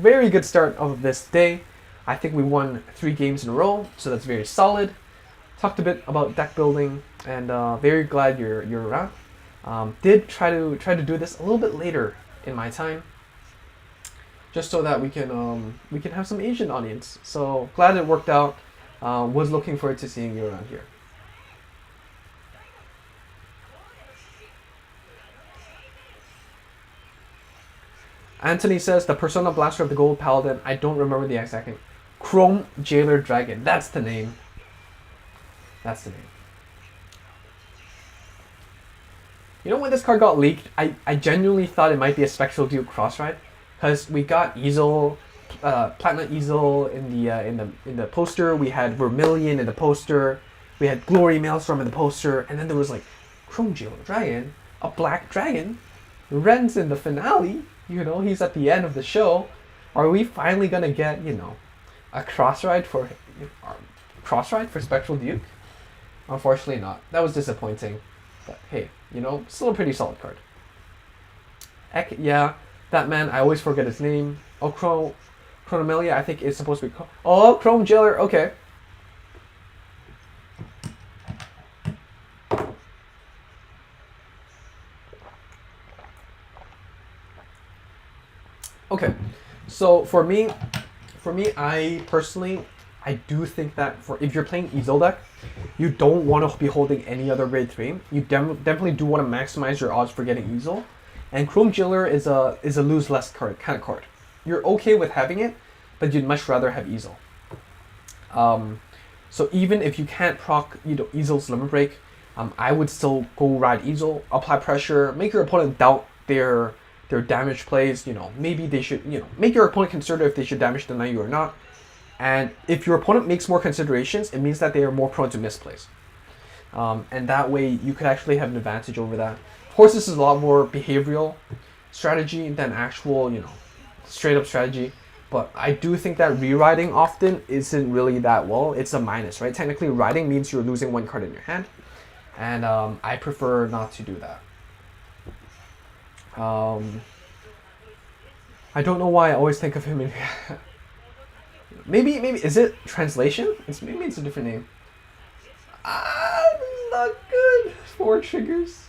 of this day. I think we won 3 games in a row, so that's very solid. Talked a bit about deck building, and very glad you're around. Did try to do this a little bit later in my time, just so that we can have some Asian audience. So glad it worked out. Was looking forward to seeing you around here. Anthony says the Persona Blaster of the Gold Paladin. I don't remember the exact name. Chrome Jailer Dragon. That's the name. That's the name. You know when this card got leaked, I genuinely thought it might be a Spectral Duke cross ride, because we got Easel, Platinum Easel in the poster. We had Vermilion in the poster. We had Glory Maelstrom in the poster, and then there was like Chrome Jailer Dragon, a black dragon. Ren's in the finale. You know, he's at the end of the show. Are we finally gonna get, you know, a cross ride for Spectral Duke? Unfortunately not. That was disappointing. But hey, you know, still a pretty solid card. Yeah, that man, I always forget his name. Oh, Chronomelia, I think is supposed to be oh, Chrome Jailer, okay. Okay, so for me, I personally, I do think that if you're playing Easel deck, you don't want to be holding any other grade 3. You definitely do want to maximize your odds for getting Easel. And Chrome Jailer is a lose less card kind of card. You're okay with having it, but you'd much rather have Easel. So even if you can't proc, you know, Easel's Limit Break, I would still go ride Easel, apply pressure, make your opponent doubt their damage plays. You know, maybe they should, you know, make your opponent consider if they should damage deny you or not. And if your opponent makes more considerations, it means that they are more prone to misplays. And that way you could actually have an advantage over that. Of course, this is a lot more behavioral strategy than actual, you know, straight up strategy. But I do think that rewriting often isn't really that well. It's a minus, right? Technically, riding means you're losing 1 card in your hand. And I prefer not to do that. I don't know why I always think of him in maybe is it translation? Maybe it's a different name. This is not good. 4 triggers.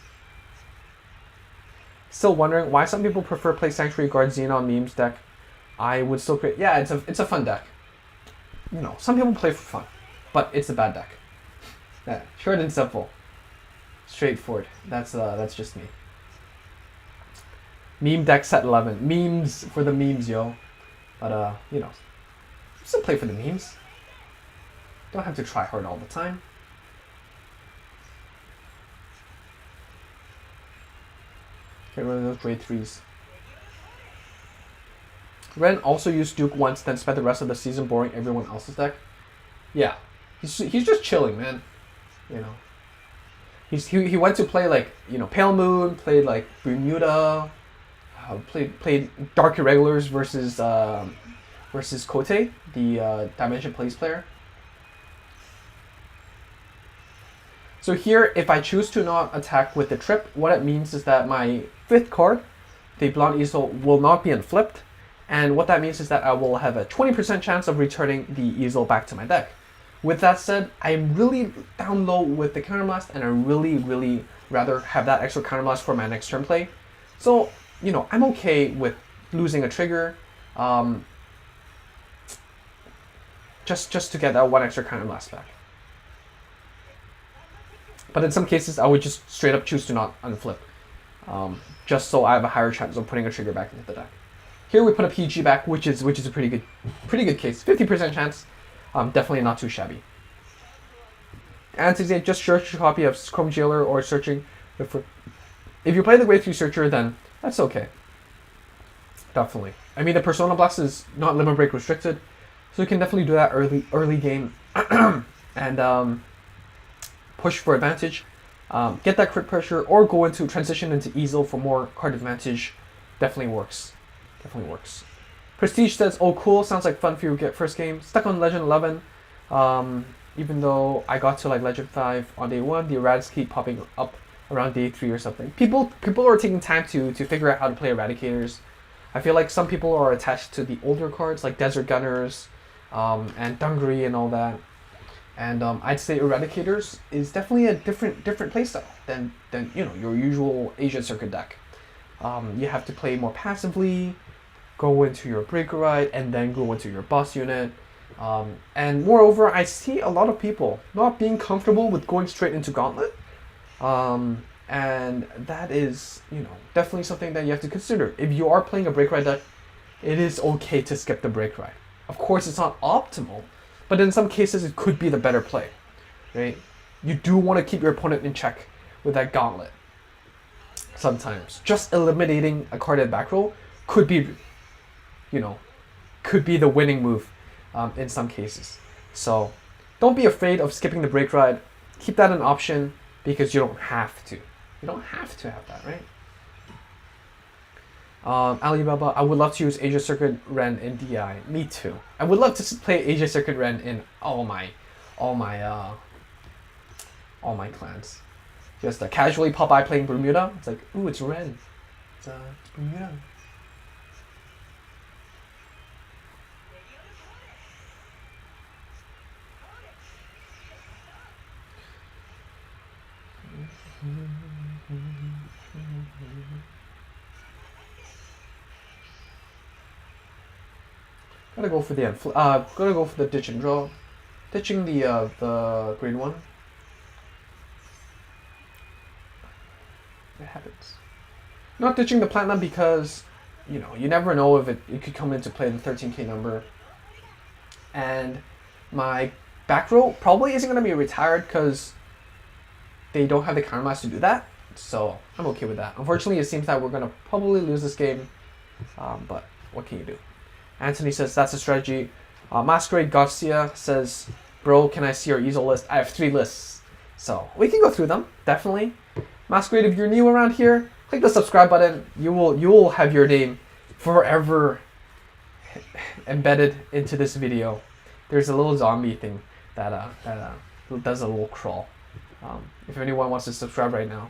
Still wondering why some people prefer play Sanctuary Guard Xenon memes deck. I would still create. Yeah, it's a fun deck. You know, some people play for fun, but it's a bad deck. Yeah, short and simple, straightforward. That's just me. Meme deck set 11. Memes for the memes, yo. But you know, still play for the memes. Don't have to try hard all the time. Get rid of those grade 3s. Ren also used Duke once, then spent the rest of the season boring everyone else's deck. Yeah, he's just chilling, man. You know, he went to play like, you know, Pale Moon, played like Bermuda, played Dark Irregulars versus Kote, the Dimension Plays player. So here, if I choose to not attack with the trip, what it means is that my 5th card, the Blonde Easel, will not be unflipped. And what that means is that I will have a 20% chance of returning the Easel back to my deck. With that said, I'm really down low with the Counterblast, and I really rather have that extra Counterblast for my next turn play. So, you know, I'm okay with losing a trigger, just to get that 1 extra Counterblast back. But in some cases, I would just straight up choose to not unflip, just so I have a higher chance of putting a trigger back into the deck. Here we put a PG back, which is a pretty good case. 50% chance, definitely not too shabby. And to say, just search a copy of Chrome Jailer or searching for. If you play the grade 3 searcher, then that's okay. Definitely. I mean, the Persona Blast is not limit break restricted, so you can definitely do that early game, and push for advantage. get that crit pressure, or go into transition into easel for more card advantage. Definitely works. Definitely works. Prestige says, oh cool, sounds like fun for you to get first game. Stuck on Legend 11. Even though I got to like Legend 5 on day 1, the erratics keep popping up around day 3 or something. People are taking time to figure out how to play eradicators. I feel like some people are attached to the older cards like Desert Gunners and Dungaree and all that. And I'd say Eradicators is definitely a different playstyle than you know, your usual Asia Circuit deck. You have to play more passively, go into your Breaker Ride, and then go into your boss unit. And moreover, I see a lot of people not being comfortable with going straight into Gauntlet. And that is, you know, definitely something that you have to consider. If you are playing a Breaker Ride deck, it is okay to skip the Breaker Ride. Of course, it's not optimal, but in some cases, it could be the better play, right? You do want to keep your opponent in check with that Gauntlet. Sometimes just eliminating a card at back row could be, you know, could be the winning move in some cases. So don't be afraid of skipping the Break Ride. Keep that an option because you don't have to. You don't have to have that, right? Alibaba, I would love to use Asia Circuit Ren in DI. Me too. I would love to play Asia Circuit Ren in all my clans. Just casually pop by playing Bermuda. It's like, ooh, it's Ren. It's Bermuda. Gotta go for the gotta go for the ditch and draw. Ditching the green one. It happens. Not ditching the platinum because, you know, you never know if it could come into play the 13k number. And my back row probably isn't gonna be retired because they don't have the counterblast to do that. So I'm okay with that. Unfortunately, it seems that we're gonna probably lose this game. But what can you do? Anthony says that's a strategy. Masquerade Garcia says, bro, can I see your easel list? I have 3 lists. So we can go through them, definitely. Masquerade, if you're new around here, click the subscribe button. You will have your name forever embedded into this video. There's a little zombie thing that does a little crawl. If anyone wants to subscribe right now,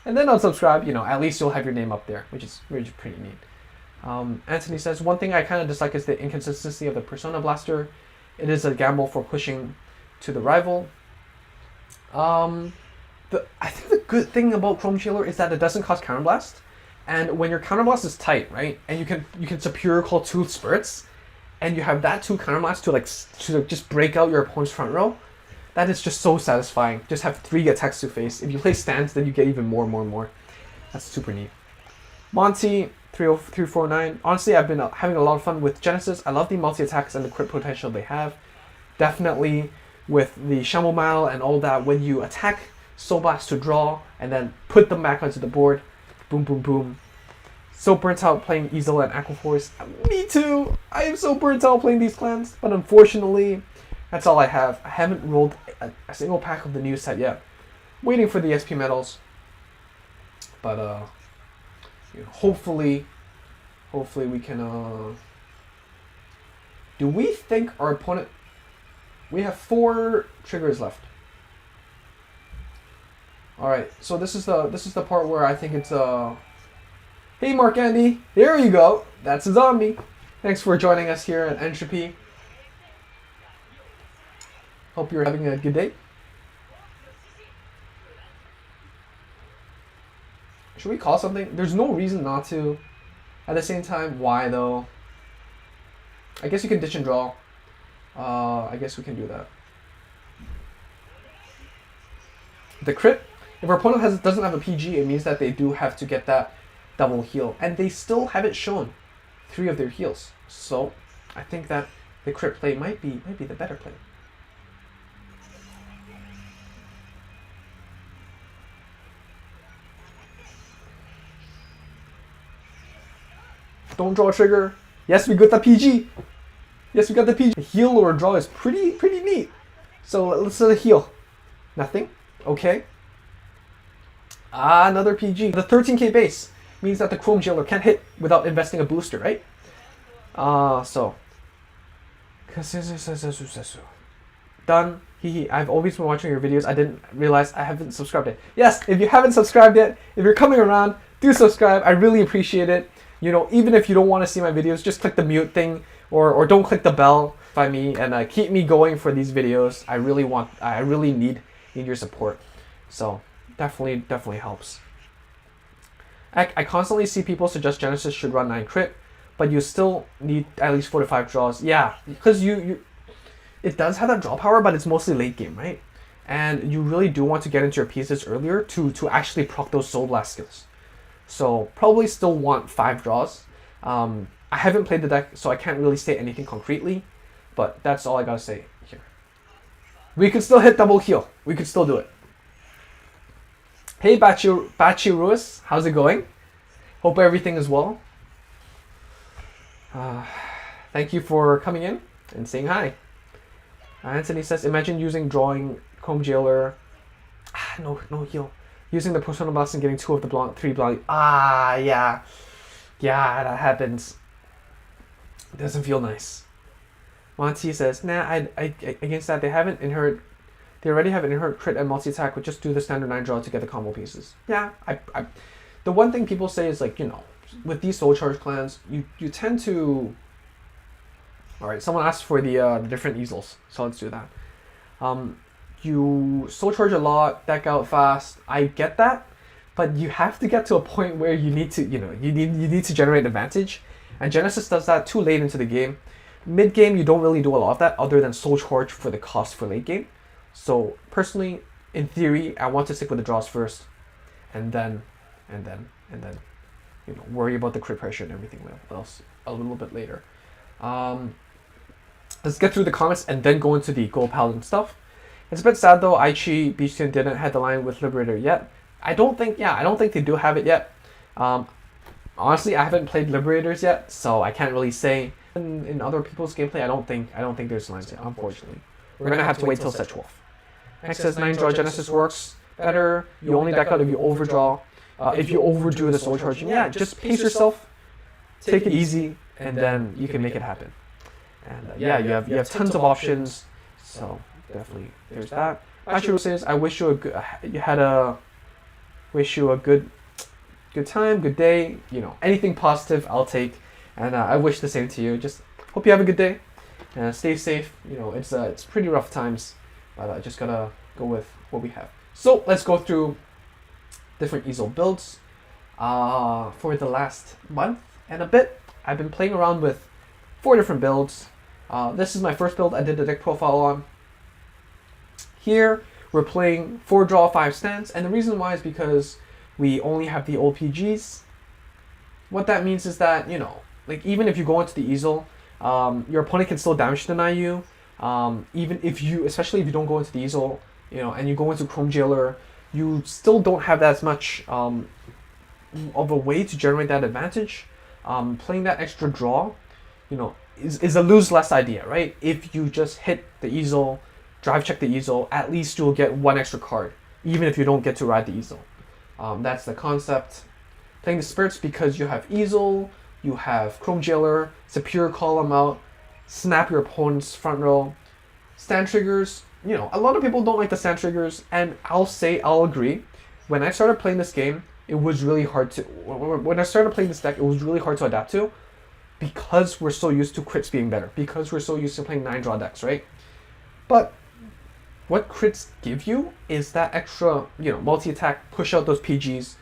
and then unsubscribe, you know, at least you'll have your name up there, which is pretty neat. Anthony says, one thing I kind of dislike is the inconsistency of the Persona Blaster. It is a gamble for pushing to the rival. I think the good thing about Chrome Jailer is that it doesn't cost Counterblast. And when your Counterblast is tight, right, and you can Superior Call 2 Spirits, and you have that 2 Counterblast to just break out your opponent's front row, that is just so satisfying. Just have 3 attacks to face. If you play stands, then you get even more. That's super neat. Monty 349. Honestly, I've been having a lot of fun with Genesis. I love the multi-attacks and the crit potential they have. Definitely with the Shamomile and all that, when you attack Soul Blast to draw and then put them back onto the board, boom, boom, boom. So burnt out playing Easel and Aquaforce. Me too! I am so burnt out playing these clans, but unfortunately, that's all I have. I haven't rolled a single pack of the new set yet. Waiting for the SP medals. But, you know, hopefully we can, do we think our opponent, we have 4 triggers left. Alright, so this is the part where I think it's, hey Mark Andy, there you go, that's a zombie. Thanks for joining us here at Entropy. Hope you're having a good day. Should we call something? There's no reason not to. At the same time, why though? I guess you can ditch and draw. I guess we can do that. The crit, if our opponent doesn't have a PG, it means that they do have to get that double heal. And they still haven't shown 3 of their heals. So I think that the crit play might be the better play. Don't draw a trigger. Yes, we got the PG. Yes, we got the PG. A heal or a draw is pretty neat. So let's heal. Nothing. Okay. Ah, another PG. The 13k base means that the Chrome Jailer can't hit without investing a booster, right? So. Done. I've always been watching your videos. I didn't realize I haven't subscribed yet. Yes, if you haven't subscribed yet, if you're coming around, do subscribe. I really appreciate it. You know, even if you don't want to see my videos, just click the mute thing or don't click the bell by me and keep me going for these videos. I really need your support. So definitely helps. I constantly see people suggest Genesis should run 9 crit, but you still need at least 4 to 5 draws. Yeah, because it does have that draw power, but it's mostly late game, right? And you really do want to get into your pieces earlier to actually proc those Soul Blast skills. So probably still want 5 draws. I haven't played the deck, so I can't really say anything concretely, but that's all I gotta say here. We could still hit double heal. We could still do it. Hey Bachi Ruiz, how's it going? Hope everything is well. Thank you for coming in and saying hi. Anthony says, imagine using Chrome Jailer. No heal. Using the Persona Blast and getting 2 of the 3 blind. Yeah. Yeah, that happens. It doesn't feel nice. Monty says, nah, I against that, they already have an inherent crit and multi-attack, would just do the standard 9 draw to get the combo pieces. Yeah, the one thing people say is like, you know, with these Soul Charge clans, you tend to... Alright, someone asked for the different easels, so let's do that. You Soul Charge a lot, deck out fast, I get that, but you have to get to a point where you need to, you know, you need to generate advantage, and Genesis does that too late into the game. Mid game, you don't really do a lot of that other than Soul Charge for the cost for late game. So personally, in theory, I want to stick with the draws first, and then, you know, worry about the crit pressure and everything else a little bit later. Let's get through the comments and then go into the Gold Paladin stuff. It's a bit sad though, Aichi Beachton didn't have the line with Liberator yet. I don't think they do have it yet. Honestly, I haven't played Liberators yet, so I can't really say. In other people's gameplay, I don't think there's lines yet, unfortunately. We're gonna have to wait till set 12. Next says 9 draw Genesis works better. You only deck out if you overdraw. If you overdo the Soul Charging, yeah, just pace yourself, take it easy, and then you can make it happen. And yeah, you have tons of options, so definitely there's that. Bachiro says, I wish you a good time, good day. You know, anything positive I'll take, and I wish the same to you. Just hope you have a good day, and stay safe. You know, it's pretty rough times, but I just gotta go with what we have. So let's go through different easel builds. For the last month and a bit, I've been playing around with 4 different builds. This is my first build I did the deck profile on. Here, we're playing 4 draw, 5 stands, and the reason why is because we only have the old PGs. What that means is that, you know, like even if you go into the easel, your opponent can still damage deny you. Even if especially if you don't go into the easel, you know, and you go into Chrome Jailer, you still don't have that much of a way to generate that advantage. Playing that extra draw, you know, is a lose less idea, right? If you just hit the easel, drive check the easel, at least you'll get 1 extra card, even if you don't get to ride the easel. That's the concept. Playing the spirits because you have easel, you have Chrome Jailer, Superior Call them out, snap your opponent's front row. Stand triggers, you know, a lot of people don't like the stand triggers, and I'll agree. When I started playing this game, it was really hard to, when I started playing this deck, it was really hard to adapt to, because we're so used to crits being better, because we're so used to playing 9 draw decks, right? But what crits give you is that extra, you know, multi-attack, push out those PGs.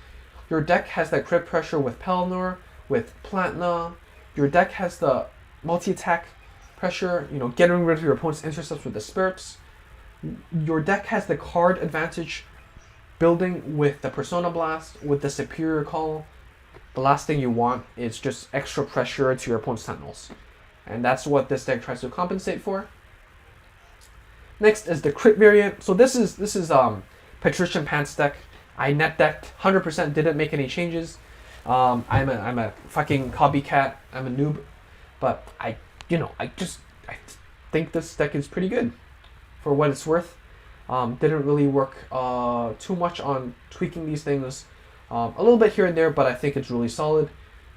Your deck has that crit pressure with Pelennor, with Platna. Your deck has the multi-attack pressure, you know, getting rid of your opponent's intercepts with the spirits. Your deck has the card advantage building with the Persona Blast, with the Superior Call. The last thing you want is just extra pressure to your opponent's Sentinels. And that's what this deck tries to compensate for. Next is the crit variant. So this is Patrician Pants deck. I net decked 100%, didn't make any changes. I'm a fucking copycat. I'm a noob, but I think this deck is pretty good for what it's worth. Didn't really work too much on tweaking these things. A little bit here and there, but I think it's really solid.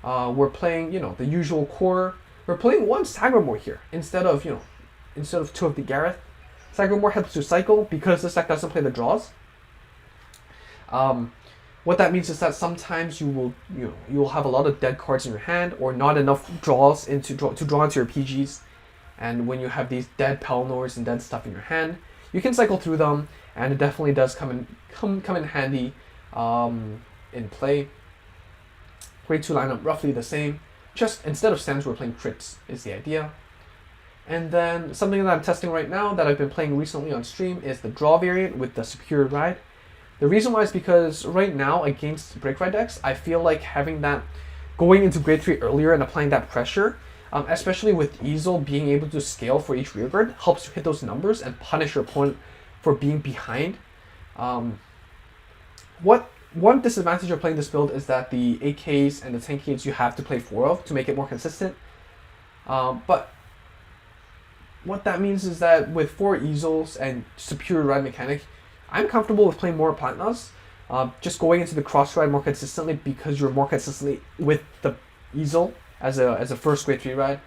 We're playing, the usual core. We're playing one Sagramore here instead of two of the Gareth. Sagramore helps to cycle because this deck doesn't play the draws. What that means is that sometimes you will have a lot of dead cards in your hand or not enough draws to draw into your PGs. And when you have these dead Pelnors and dead stuff in your hand, you can cycle through them, and it definitely does come in handy in play. Grade 2 lineup roughly the same. Just instead of stands, we're playing crits is the idea. And then something that I'm testing right now that I've been playing recently on stream is the draw variant with the Superior Ride. The reason why is because right now against Break Ride decks, I feel like having that going into grade 3 earlier and applying that pressure, especially with Easel being able to scale for each rearguard, helps you hit those numbers and punish your opponent for being behind. One disadvantage of playing this build is that the 8Ks and the 10Ks you have to play 4 of to make it more consistent. But what that means is that with 4 Easels and Superior Ride mechanic, I'm comfortable with playing more Platnas, just going into the cross ride more consistently because you're more consistently with the Easel as a first grade 3 ride.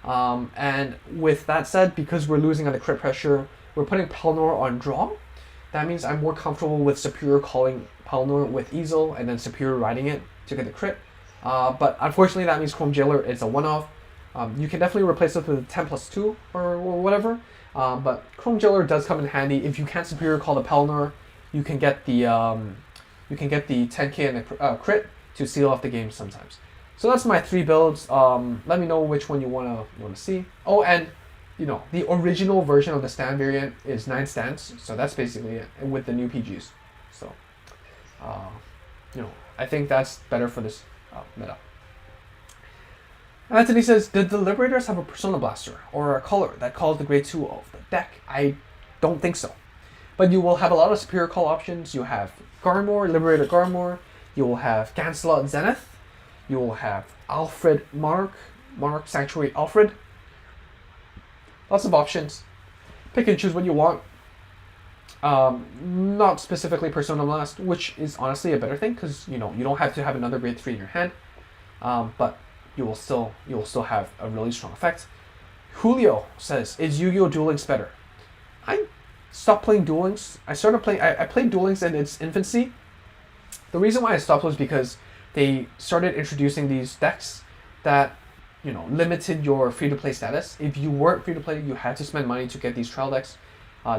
And with that said, because we're losing on the crit pressure, we're putting Pelnor on draw. That means I'm more comfortable with Superior calling Pelnor with Easel and then Superior riding it to get the crit. But unfortunately that means Chrome Jailer is a one-off. You can definitely replace it with a 10+2 or whatever. But Chrome Jailer does come in handy. If you can't Superior call the Pelnor, you can get the 10K and the crit to seal off the game sometimes. So that's my 3 builds. Let me know which one you wanna see. Oh, and the original version of the stand variant is 9 stands, so that's basically it with the new PGs. So I think that's better for this meta. Anthony says, did the Liberators have a Persona Blaster or a color that calls the grade 2 of the deck? I don't think so. But you will have a lot of superior call options. You have Garmor, Liberator Garmor. You will have Gancelot Zenith. You will have Alfred Monarch Sanctuary Alfred. Lots of options. Pick and choose what you want. Not specifically Persona Blast, which is honestly a better thing because you don't have to have another grade 3 in your hand. But you will still have a really strong effect. Julio says, is Yu-Gi-Oh! Duel Links better? I stopped playing Duel Links. I played Duel Links in its infancy. The reason why I stopped was because they started introducing these decks that limited your free-to-play status. If you weren't free-to-play, you had to spend money to get these trial decks,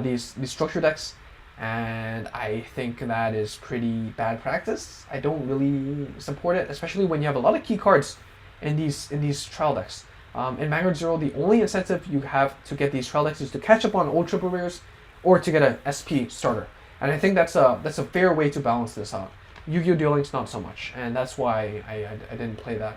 these structure decks, and I think that is pretty bad practice. I don't really support it, especially when you have a lot of key cards in these trial decks. In Vanguard 0, the only incentive you have to get these trial decks is to catch up on old triple rares or to get a SP starter. And I think that's a fair way to balance this out. Yu-Gi-Oh! Duel Links not so much, and that's why I didn't play that.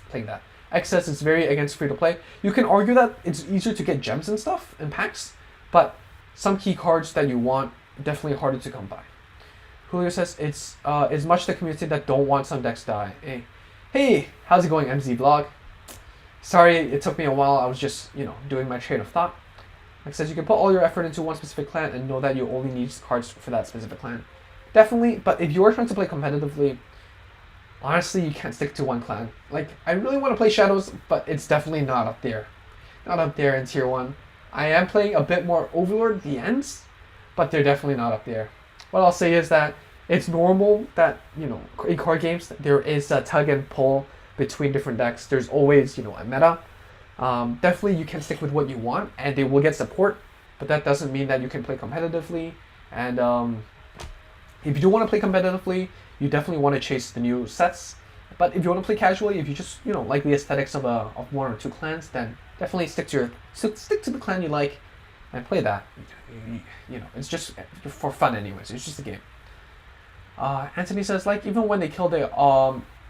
Playing that. X says it's very against free-to-play. You can argue that it's easier to get gems and stuff in packs, but some key cards that you want, definitely harder to come by. Julio says it's much the community that don't want some decks die. Hey, how's it going, MZ Vlog? Sorry it took me a while. I was just, doing my train of thought. Like says you can put all your effort into one specific clan and know that you only need cards for that specific clan. Definitely, but if you're trying to play competitively, honestly, you can't stick to one clan. Like, I really want to play Shadows, but it's definitely not up there. Not up there in tier 1. I am playing a bit more Overlord, the Ends, but they're definitely not up there. What I'll say is that it's normal that, in card games, there is a tug and pull between different decks. There's always, a meta. Definitely you can stick with what you want, and they will get support, but that doesn't mean that you can play competitively. And if you do want to play competitively, you definitely want to chase the new sets. But if you want to play casually, if you just like the aesthetics of one or two clans, then definitely stick to the clan you like and play that. It's just for fun, anyways. It's just a game. Anthony says, like, even when they kill the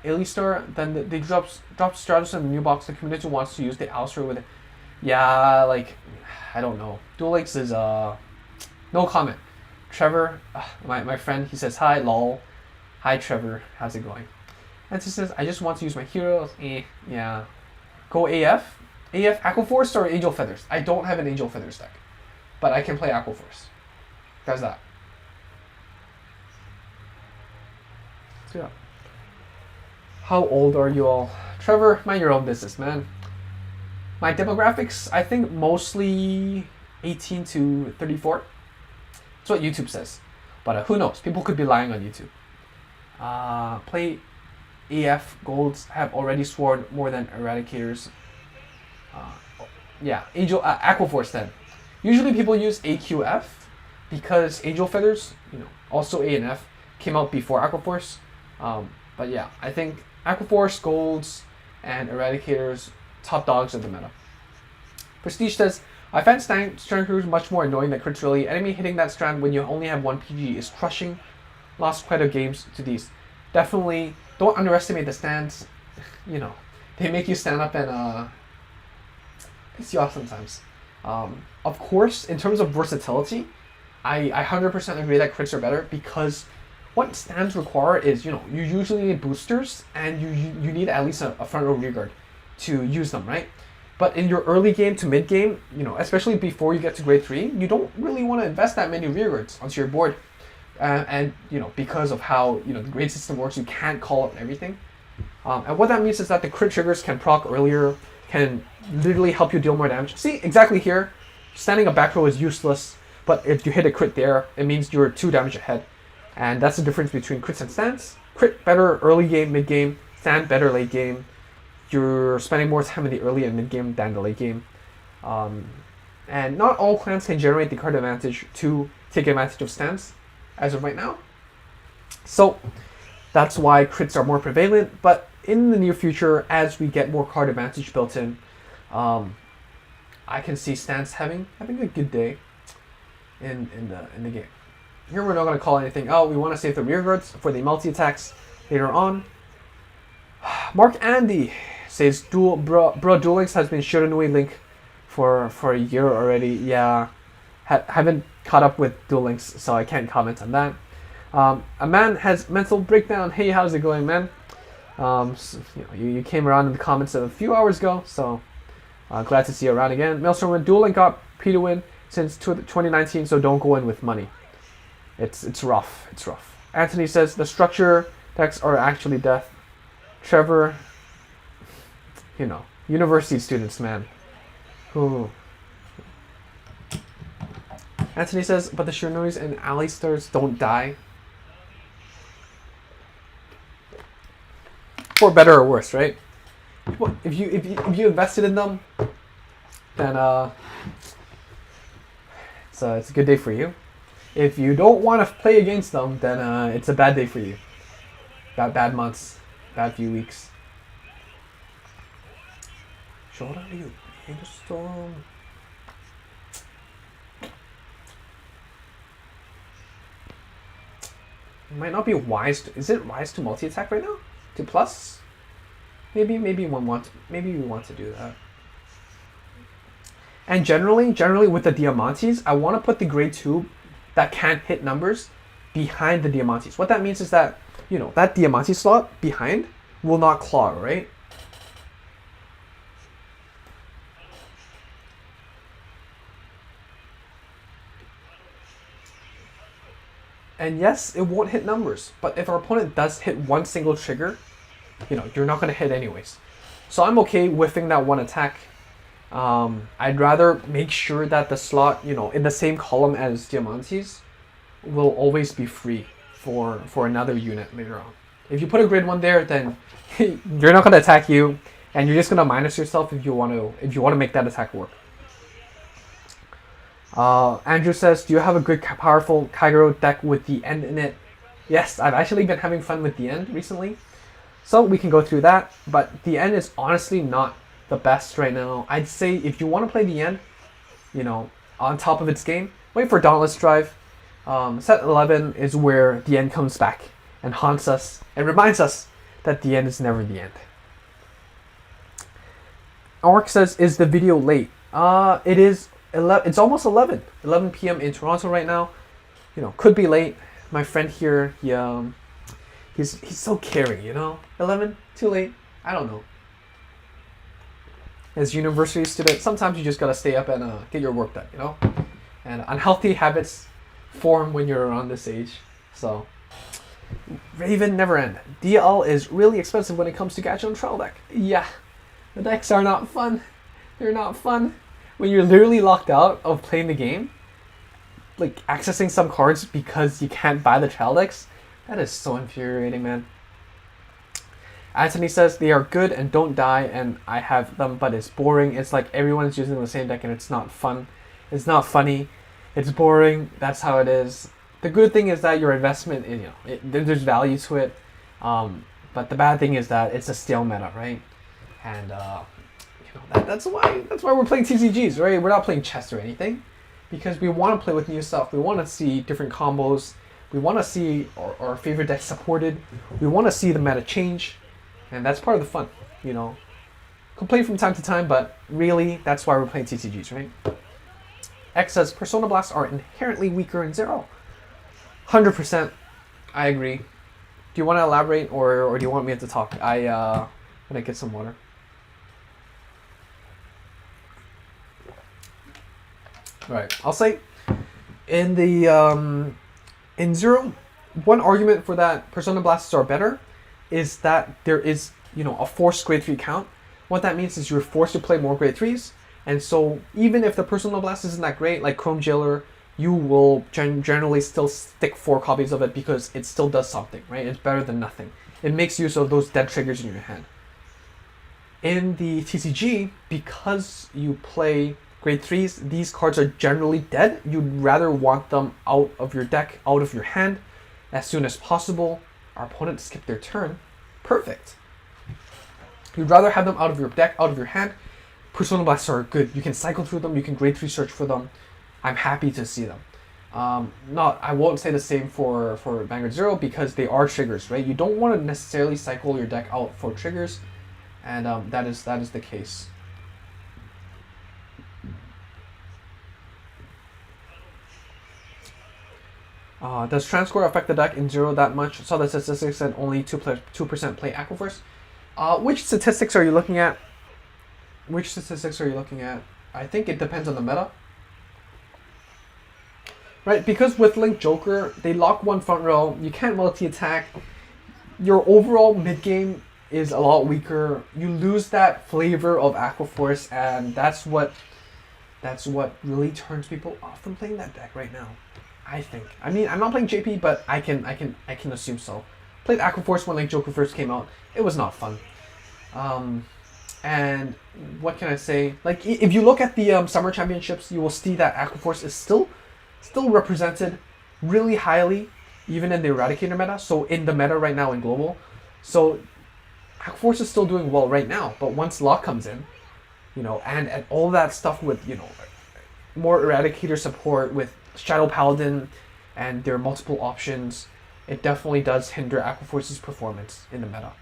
Alistar, then they drop Stratos in the new box. The community wants to use the Alistar with it. Yeah, like, I don't know. Duel Links is no comment. Trevor, my friend, he says, hi, lol. Hi, Trevor. How's it going? And he says, I just want to use my heroes. Yeah. Go AF? AF Aqua Force or Angel Feathers? I don't have an Angel Feathers deck. but I can play Aquaforce. Does that. So yeah. How old are you all? Trevor, mind your own business, man. My demographics, I think mostly 18 to 34. That's what YouTube says. But who knows? People could be lying on YouTube. Play AF golds have already sworn more than eradicators. Yeah, Angel Aquaforce then. Usually people use AQF because Angel Feathers, also A and F, came out before Aquaforce. But yeah, I think Aquaforce, golds, and eradicators, top dogs of the meta. Prestige says, I find Strand Cruise much more annoying than crits really. Enemy hitting that strand when you only have one PG is crushing. Lost quite a games to these. Definitely don't underestimate the stands. They make you stand up and piss you off sometimes. Of course, in terms of versatility, I 100% agree that crits are better because what stands require is, you usually need boosters and you need at least a front row rear guard to use them, right? But in your early game to mid game, especially before you get to grade 3, you don't really want to invest that many rear guards onto your board. And because of how, the grade system works, you can't call up everything. And what that means is that the crit triggers can proc earlier, can literally help you deal more damage. See, exactly here, standing a back row is useless, but if you hit a crit there, it means you're 2 damage ahead. And that's the difference between crits and stands. Crit better early game, mid game, stand better late game. You're spending more time in the early and mid game than the late game. And not all clans can generate the card advantage to take advantage of stands as of right now. So that's why crits are more prevalent, but in the near future, as we get more card advantage built in, I can see stands having a good day in the game. Here we're not going to call anything out. We want to save the rear guards for the multi-attacks later on. Mark Andy says, Bro, Duel Links has been Shiranui Link for a year already. Yeah, haven't caught up with Duel Links, so I can't comment on that. A man has mental breakdown. Hey, how's it going, man? So, you came around in the comments a few hours ago, so glad to see you around again. Maelstrom, Duel Link got P to win since 2019, so don't go in with money. It's rough. It's rough. Anthony says the structure decks are actually death. Trevor, university students, man. Ooh. Anthony says, but the Shiranois and Alistars don't die. For better or worse, right? If you invested in them, then it's a good day for you. If you don't want to play against them, then it's a bad day for you. Bad months, bad few weeks. Shoulder you, Storm. It might not be wise. Is it wise to multi-attack right now? To plus? Maybe we want to do that. And generally with the Diamantes, I want to put the grade 2 that can't hit numbers behind the Diamantes. What that means is that, that Diamante slot behind will not claw, right? And yes, it won't hit numbers, but if our opponent does hit one single trigger, you're not going to hit anyways. So I'm okay whiffing that one attack. I'd rather make sure that the slot, in the same column as Diamantes, will always be free for another unit later on. If you put a grade 1 there, then you're not going to attack you, and you're just going to minus yourself if you want to make that attack work. Andrew says, do you have a good powerful Kaigoro deck with the end in it? Yes, I've actually been having fun with the end recently. So we can go through that, but the end is honestly not the best right now. I'd say if you want to play the end, on top of its game, wait for Dauntless Drive. Set 11 is where the end comes back and haunts us and reminds us that the end is never the end. Orc says, is the video late? It is. It's almost 11 p.m. in Toronto right now. Could be late. My friend here, he's so caring, 11, too late. I don't know. As a university student, sometimes you just gotta stay up and get your work done, And unhealthy habits form when you're around this age. So, Raven Never End. DL is really expensive when it comes to gadget and trial deck. Yeah, the decks are not fun. They're not fun. When you're literally locked out of playing the game, like accessing some cards because you can't buy the trial decks, that is so infuriating, man. Anthony says they are good and don't die, and I have them, but it's boring. It's like everyone's using the same deck and it's not fun. It's not funny. It's boring. That's how it is. The good thing is that your investment, there's value to it. But the bad thing is that it's a stale meta, right? And that's why we're playing TCGs, right? We're not playing chess or anything, because we want to play with new stuff. We want to see different combos. We want to see our favorite deck supported. We want to see the meta change. And that's part of the fun, Complain from time to time, but really, that's why we're playing TCGs, right? X says, Persona Blasts are inherently weaker in Zero. 100%, I agree. Do you want to elaborate, or do you want me to talk? I'm gonna get some water. All right, I'll say, in Zero, one argument for that Persona Blasts are better is that there is, a forced grade 3 count. What that means is you're forced to play more grade 3s, and so even if the Persona Blast isn't that great, like Chrome Jailer, you will generally still stick 4 copies of it because it still does something, right? It's better than nothing. It makes use of those dead triggers in your hand. In the TCG, because you play grade 3s, these cards are generally dead. You'd rather want them out of your deck, out of your hand, as soon as possible. Our opponent skipped their turn. Perfect. You'd rather have them out of your deck, out of your hand. Persona Blasts are good. You can cycle through them. You can grade 3 search for them. I'm happy to see them. I won't say the same for Vanguard Zero because they are triggers, right? You don't want to necessarily cycle your deck out for triggers, and that is the case. Does Transcore affect the deck in Zero that much? Saw the statistics and only 2% play Aquaforce. Which statistics are you looking at? I think it depends on the meta. Right, because with Link Joker, they lock one front row, you can't multi-attack. Your overall mid-game is a lot weaker. You lose that flavor of Aquaforce, and that's what really turns people off from playing that deck right now. I think. I mean, I'm not playing JP, but I can assume so. Played Aquaforce when Link Joker first came out. It was not fun. And what can I say? Like, if you look at the Summer Championships, you will see that Aquaforce is still represented really highly, even in the Eradicator meta. So in the meta right now in Global. So Aquaforce is still doing well right now. But once Lock comes in, and all that stuff with, more Eradicator support with Shadow Paladin and their multiple options, it definitely does hinder Aquaforce's performance in the meta.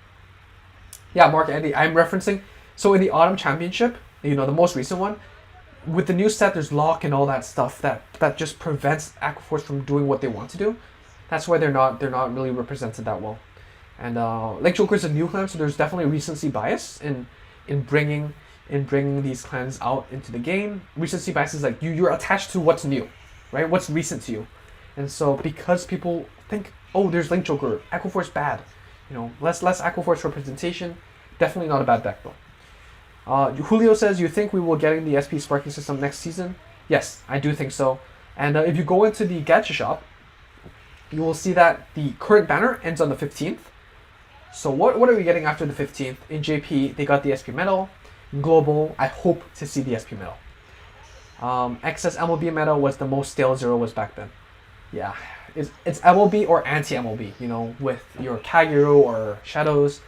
Yeah, Mark Andy, I'm referencing, so in the Autumn Championship, the most recent one, with the new set, there's lock and all that stuff that just prevents Aquaforce from doing what they want to do. That's why they're not really represented that well. And Link Joker is a new clan, so there's definitely recency bias in bringing these clans out into the game. Recency bias is like you're attached to what's new, right? What's recent to you. And so because people think, oh, there's Link Joker, Aquaforce bad, less Aquaforce representation, definitely not a bad deck though. Julio says, you think we will get in the SP Sparking system next season? Yes, I do think so. And if you go into the gacha shop, you will see that the current banner ends on the 15th. So what are we getting after the 15th? In JP, they got the SP medal. In Global, I hope to see the SP medal. Excess MLB meta was the most stale Zero was back then. Yeah, it's MLB or anti-MLB, with your Kagero or Shadows.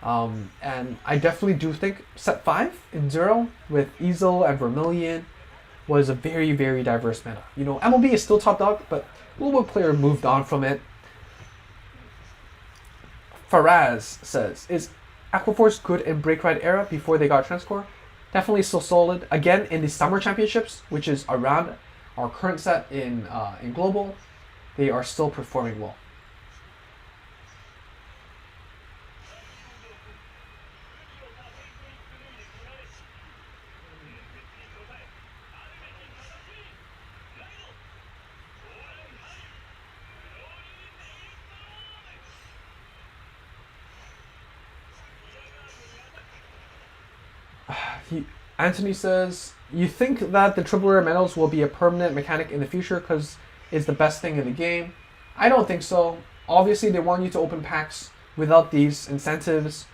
And I definitely do think set 5 in Zero with Easel and Vermilion was a very, very diverse meta. MLB is still top dog, but Global player moved on from it. Faraz says, is Aquaforce good in Break Ride era before they got Transcore? Definitely still solid. Again, in the Summer Championships, which is around our current set in Global, they are still performing well. Anthony says, you think that the triple rare medals will be a permanent mechanic in the future because it's the best thing in the game? I don't think so. Obviously, they want you to open packs without these incentives.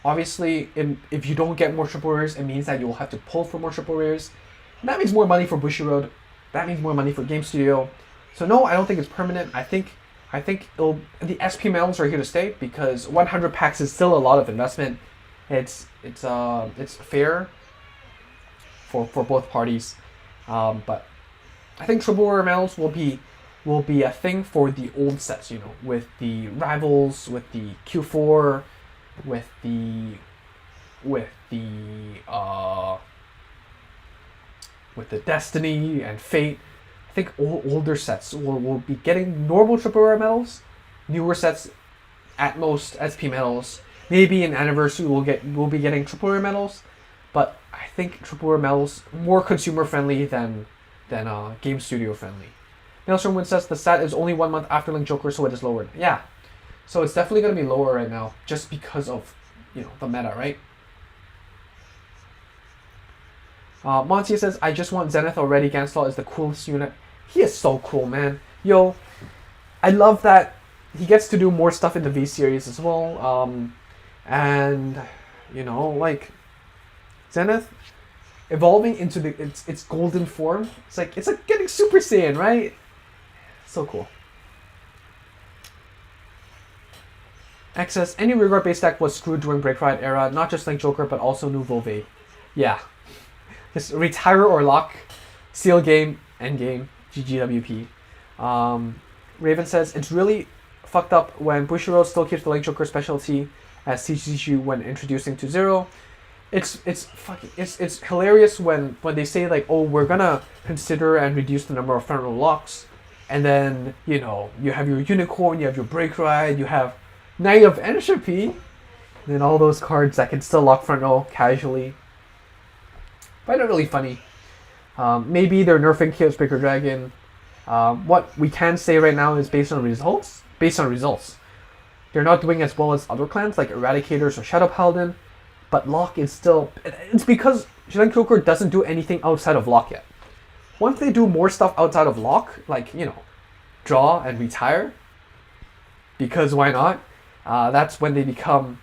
Obviously, if you don't get more triple rares, it means that you'll have to pull for more triple rares. And that means more money for Bushiroad. That means more money for Game Studio. So no, I don't think it's permanent. I think the SP medals are here to stay because 100 packs is still a lot of investment. It's fair for both parties, but I think triple rare medals will be a thing for the old sets. You know, with the Rivals, with the Q4, with the Destiny and Fate. I think older sets will be getting normal triple rare medals. Newer sets, at most SP medals. Maybe in Anniversary we'll be getting triple rare medals, but I think triple rare medals more consumer friendly than Game Studio friendly. Maelstrom says the stat is only 1 month after Link Joker, so it is lowered. Yeah, so it's definitely going to be lower right now just because of the meta, right? Monty says, I just want Zenith already. Ganstal is the coolest unit. He is so cool, man. Yo, I love that he gets to do more stuff in the V series as well. And like Zenith evolving into its golden form. It's like getting Super Saiyan, right? So cool. X says, any Vanguard base deck was screwed during Break Ride era, not just Link Joker, but also new Volve. Yeah. Just retire or lock, seal game, end game, GGWP. Raven says, it's really fucked up when Bushiroad still keeps the Link Joker specialty as CCG when introducing to Zero. It's hilarious when they say like, oh, we're gonna consider and reduce the number of front row locks, and then you have your Unicorn, you have your Break Ride, you have Knight of Entropy, and then all those cards that can still lock front row casually. Find it really funny. Maybe they're nerfing Chaos Breaker Dragon. What we can say right now is based on results. They're not doing as well as other clans like Eradicators or Shadow Paladin, but Lock is still... It's because Link Joker doesn't do anything outside of Lock yet. Once they do more stuff outside of Lock, like, draw and retire, because why not? That's when they become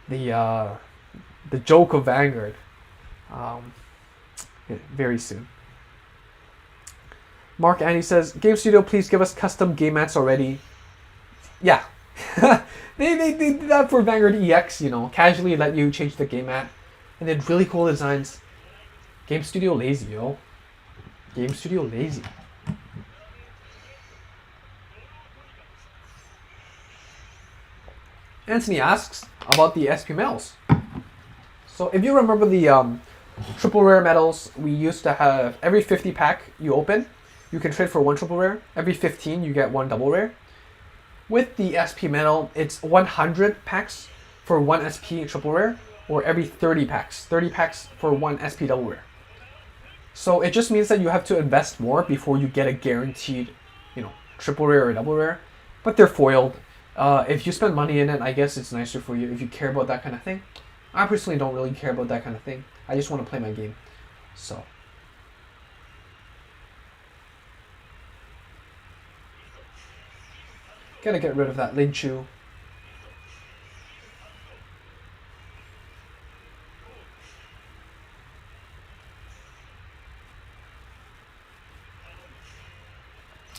the joke of Vanguard. Very soon. Mark Annie says, Game Studio, please give us custom game mats already. Yeah. they did that for Vanguard EX, casually let you change the game mat. And then really cool designs. Game Studio lazy, yo. Game Studio lazy. Anthony asks about the SP medals. So if you remember the triple rare medals, we used to have every 50 pack you open, you can trade for 1 triple rare. Every 15 you get 1 double rare. With the SP medal, it's 100 packs for 1 SP triple rare, or every 30 packs. 30 packs for 1 SP double rare. So it just means that you have to invest more before you get a guaranteed, triple rare or double rare. But they're foiled. If you spend money in it, I guess it's nicer for you if you care about that kind of thing. I personally don't really care about that kind of thing. I just want to play my game. So. Gotta get rid of that Lin Chu.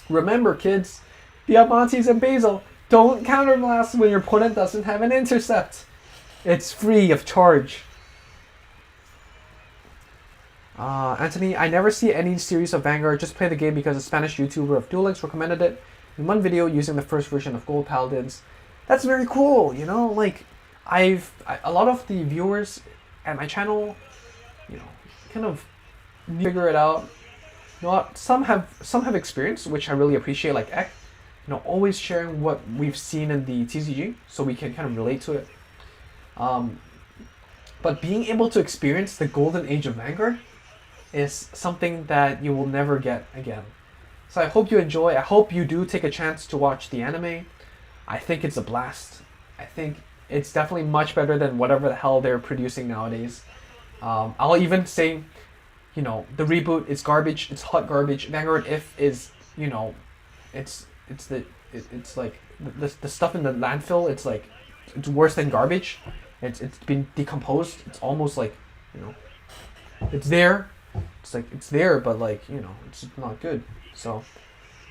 Remember, kids, the Almontes and Basil, don't counterblast when your opponent doesn't have an intercept. It's free of charge. Anthony, I never see any series of Vanguard, just play the game because a Spanish YouTuber of Duel Links recommended it in one video using the first version of Gold Paladins. That's very cool, like a lot of the viewers at my channel, kind of figure it out. Some have experience, which I really appreciate, like Ek, always sharing what we've seen in the TCG so we can kind of relate to it. But being able to experience the golden age of Vanguard is something that you will never get again. So I hope you enjoy. I hope you do take a chance to watch the anime. I think it's a blast. I think it's definitely much better than whatever the hell they're producing nowadays. I'll even say, the reboot is garbage. It's hot garbage. Vanguard if is, it's it's like the stuff in the landfill. It's like it's worse than garbage. It's been decomposed. It's almost like, it's there. It's like it's there, but like it's not good. So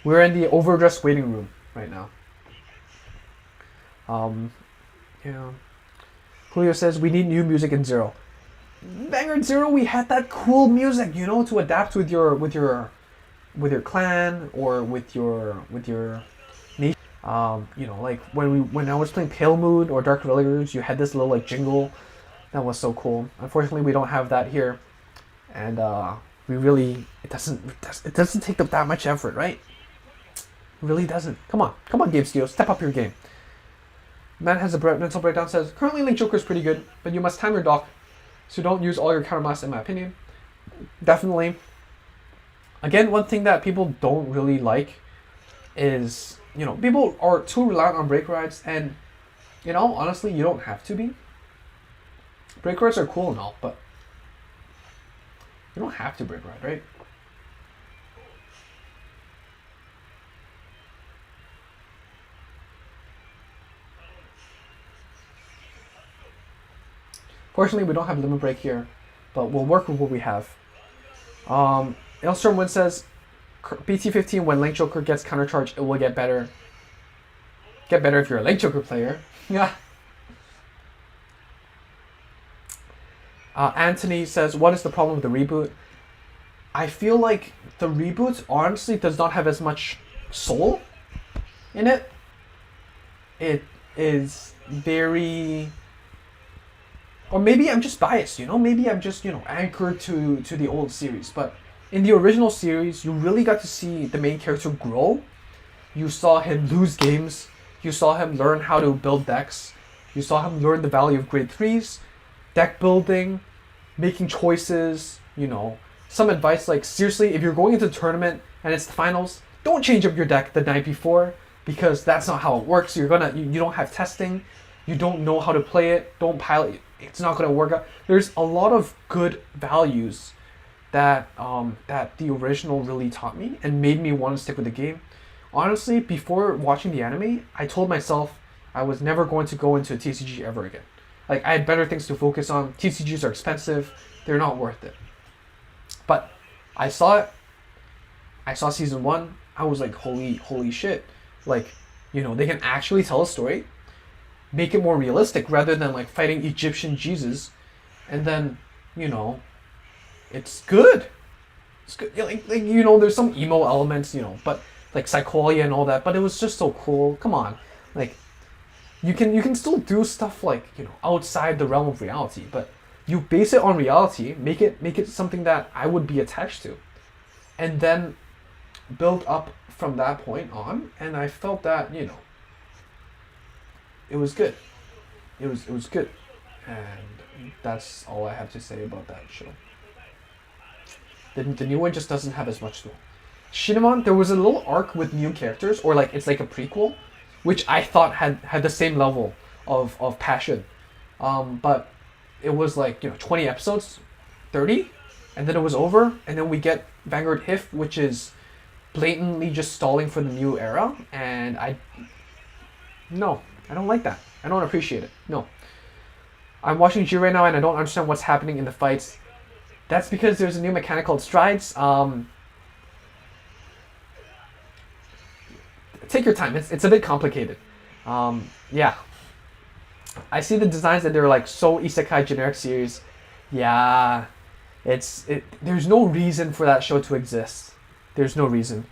we're in the overdressed waiting room right now. Yeah. Julio says we need new music in Zero. Vanguard Zero, we had that cool music, to adapt with your clan or with your niche. Like when I was playing Pale Moon or Dark Villagers, you had this little like jingle that was so cool. Unfortunately, we don't have that here, and it doesn't take up that much effort, right? It really doesn't. Come on, Game Studio, step up your game. Man has a mental breakdown. Says currently Link Joker is pretty good, but you must time your dock, so don't use all your counter mass, in my opinion. Definitely. Again, one thing that people don't really like is, people are too reliant on break rides, and, honestly, you don't have to be. Break rides are cool and all, but you don't have to break ride, right? Fortunately, we don't have limit break here, but we'll work with what we have. Ilstrom Win says, BT15, when Link Joker gets countercharge, it will get better. Get better if you're a Link Joker player. Yeah. Anthony says, what is the problem with the reboot? I feel like the reboot honestly does not have as much soul in it. It is very... Or maybe I'm just biased, Maybe I'm just, anchored to the old series. But in the original series, you really got to see the main character grow. You saw him lose games. You saw him learn how to build decks. You saw him learn the value of grade 3s, deck building, making choices, Some advice like, seriously, if you're going into the tournament and it's the finals, don't change up your deck the night before, because that's not how it works. You don't have testing. You don't know how to play it. Don't pilot. It's not going to work out. There's a lot of good values that that the original really taught me and made me want to stick with the game. Honestly, before watching the anime, I told myself I was never going to go into a TCG ever again. Like, I had better things to focus on. TCGs are expensive. They're not worth it. But I saw it. I saw season 1. I was like, holy shit. Like, they can actually tell a story, make it more realistic rather than like fighting Egyptian Jesus, and then it's good. It's good. Like there's some emo elements, but like Psycholia and all that. But it was just so cool. Come on, like you can still do stuff like outside the realm of reality, but you base it on reality. Make it something that I would be attached to, and then build up from that point on. And I felt that it was good. It was good, and that's all I have to say about that show. The new one just doesn't have as much though. Shinamon, there was a little arc with new characters, or like it's like a prequel, which I thought had the same level of passion, but it was like 20 episodes, 30, and then it was over, and then we get Vanguard HIF, which is blatantly just stalling for the new era, and I don't like that. I don't appreciate it. No. I'm watching G right now and I don't understand what's happening in the fights. That's because there's a new mechanic called Strides. Take your time. It's a bit complicated. Yeah. I see the designs and they're like so isekai generic series. Yeah. There's no reason for that show to exist. There's no reason.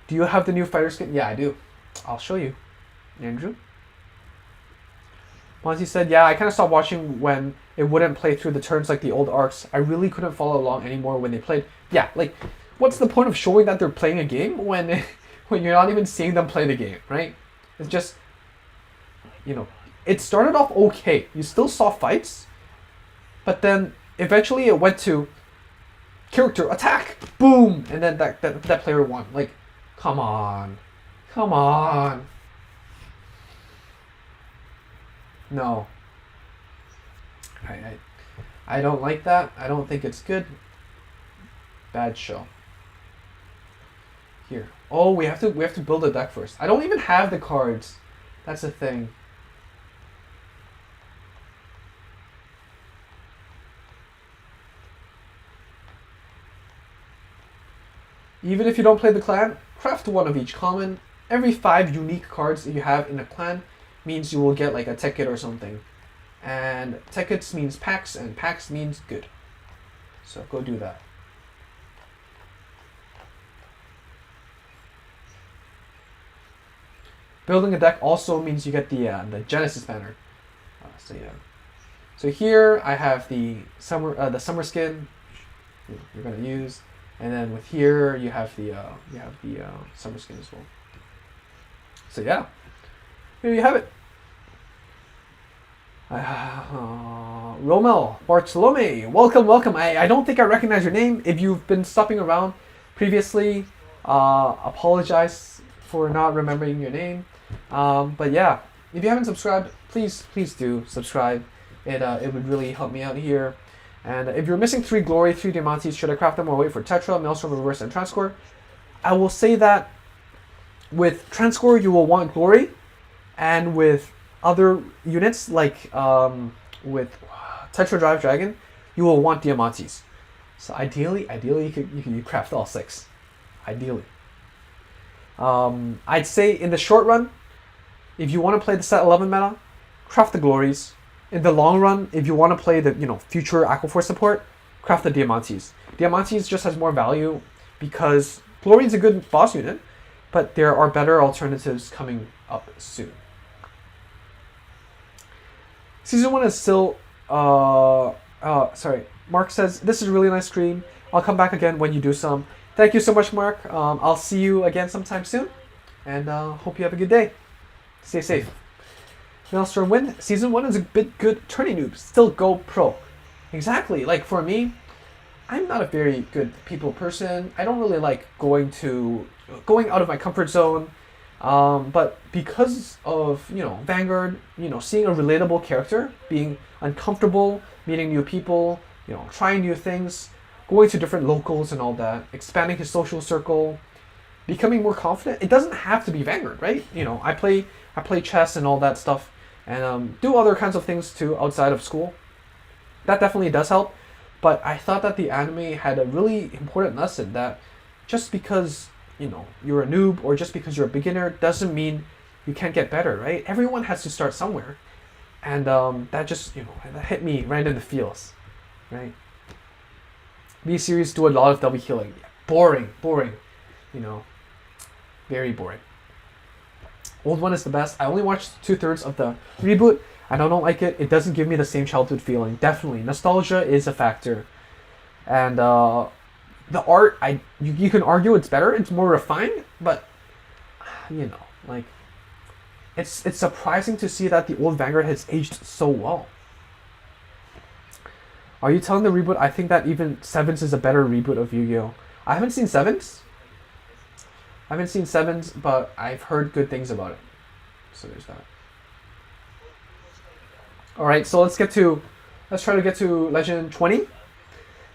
Do you have the new fighter skin? Yeah, I do. I'll show you. Andrew? Monty said, yeah, I kind of stopped watching when it wouldn't play through the turns like the old arcs. I really couldn't follow along anymore when they played. Yeah, like, what's the point of showing that they're playing a game when you're not even seeing them play the game, right? It's just, it started off okay. You still saw fights, but then eventually it went to character attack, boom, and then that player won. Like, come on. No. I don't like that. I don't think it's good. Bad show. Here. Oh, we have to build a deck first. I don't even have the cards. That's the thing. Even if you don't play the clan, craft one of each common. Every 5 unique cards that you have in a clan means you will get like a ticket or something. And tickets means packs, and packs means good. So go do that. Building a deck also means you get the Genesis banner. So yeah. So here I have the summer skin you're gonna use, and then with here you have the summer skin as well. So yeah, here you have it. Romel Bartolome, welcome. I don't think I recognize your name. If you've been stopping around previously, apologize for not remembering your name. But yeah, if you haven't subscribed, please do subscribe. It would really help me out here. And if you're missing 3 glory, 3 diamantes, should I craft them or wait for Tetra, Maelstrom, Reverse, and Transcore? I will say that with Transcore you will want glory, and with other units like with Tetra Drive Dragon, you will want diamantes. So ideally you could craft all 6. Ideally. I'd say in the short run, if you want to play the set 11 meta, craft the glories. In the long run, if you want to play the future Aquaforce support, craft the Diamantes. Diamantes just has more value because glory is a good boss unit, but there are better alternatives coming up soon. Season 1 is still sorry. Mark says, this is a really nice stream. I'll come back again when you do some. Thank you so much, Mark. I'll see you again sometime soon. And hope you have a good day. Stay safe. Maelstrom win. Season 1 is a bit good. Tourney noobs. Still go pro. Exactly. Like for me, I'm not a very good people person. I don't really like going out of my comfort zone. But because of, Vanguard, seeing a relatable character, being uncomfortable, meeting new people, trying new things, going to different locals and all that, expanding his social circle, becoming more confident. It doesn't have to be Vanguard, right? I play chess and all that stuff, and do other kinds of things too outside of school. That definitely does help. But I thought that the anime had a really important lesson that just because you're a noob or just because you're a beginner doesn't mean you can't get better, right? Everyone has to start somewhere, and that just that hit me right in the feels, right? B series do a lot of double healing. Boring, very boring. Old one is the best. I only watched 2/3 of the reboot. I don't like it. It doesn't give me the same childhood feeling. Definitely, nostalgia is a factor, and the art, you can argue it's better. It's more refined, but it's surprising to see that the old Vanguard has aged so well. Are you telling the reboot? I think that even Sevens is a better reboot of Yu-Gi-Oh. I haven't seen Sevens. But I've heard good things about it. So there's that. All right, so let's try to get to Legend 20.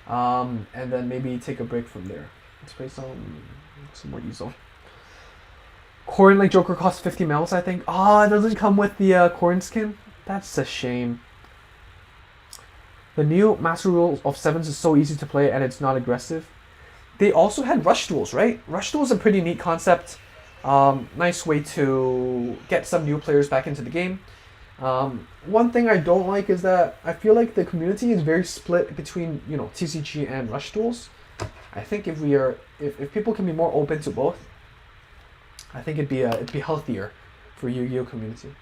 And then maybe take a break from there. Let's play some more Easel. Corrin Lake Joker costs 50 mils, I think. It doesn't come with the Corrin skin. That's a shame. The new Master Rules of Sevens is so easy to play and it's not aggressive. They also had Rush Duels, right? Rush Duels is a pretty neat concept. Nice way to get some new players back into the game. One thing I don't like is that I feel like the community is very split between TCG and Rush Duels. I think if people can be more open to both, I think it'd be healthier for Yu-Gi-Oh community.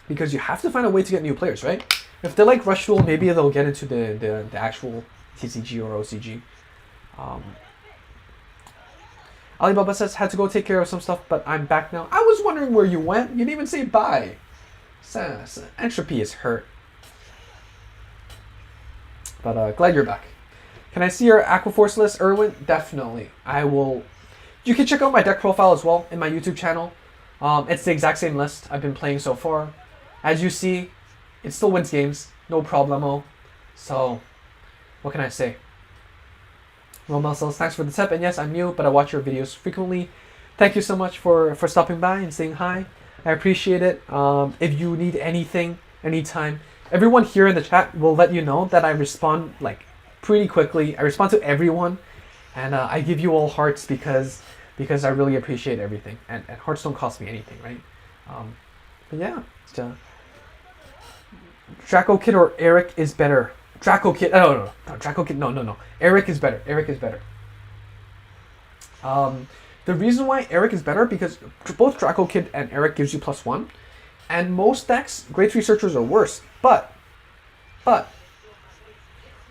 Because you have to find a way to get new players, right? If they like Rush Duel, maybe they'll get into the actual TCG or OCG. Alibaba says, had to go take care of some stuff, but I'm back now. I was wondering where you went. You didn't even say bye. Entropy is hurt. But glad you're back. Can I see your Aquaforce list, Erwin? Definitely. I will. You can check out my deck profile as well in my YouTube channel. It's the exact same list I've been playing so far. As you see, it still wins games, no problemo. So, what can I say? Romel says, thanks for the tip, and yes, I'm new, but I watch your videos frequently. Thank you so much for stopping by and saying hi. I appreciate it. If you need anything, anytime, everyone here in the chat will let you know that I respond like pretty quickly. I respond to everyone, and I give you all hearts because I really appreciate everything, and hearts don't cost me anything, right? But yeah, Draco Kid or Eric is better. Draco Kid, no, Draco Kid, no. Eric is better. The reason why Eric is better because both Draco Kid and Eric gives you +1, and most decks, grade 3 searchers are worse. But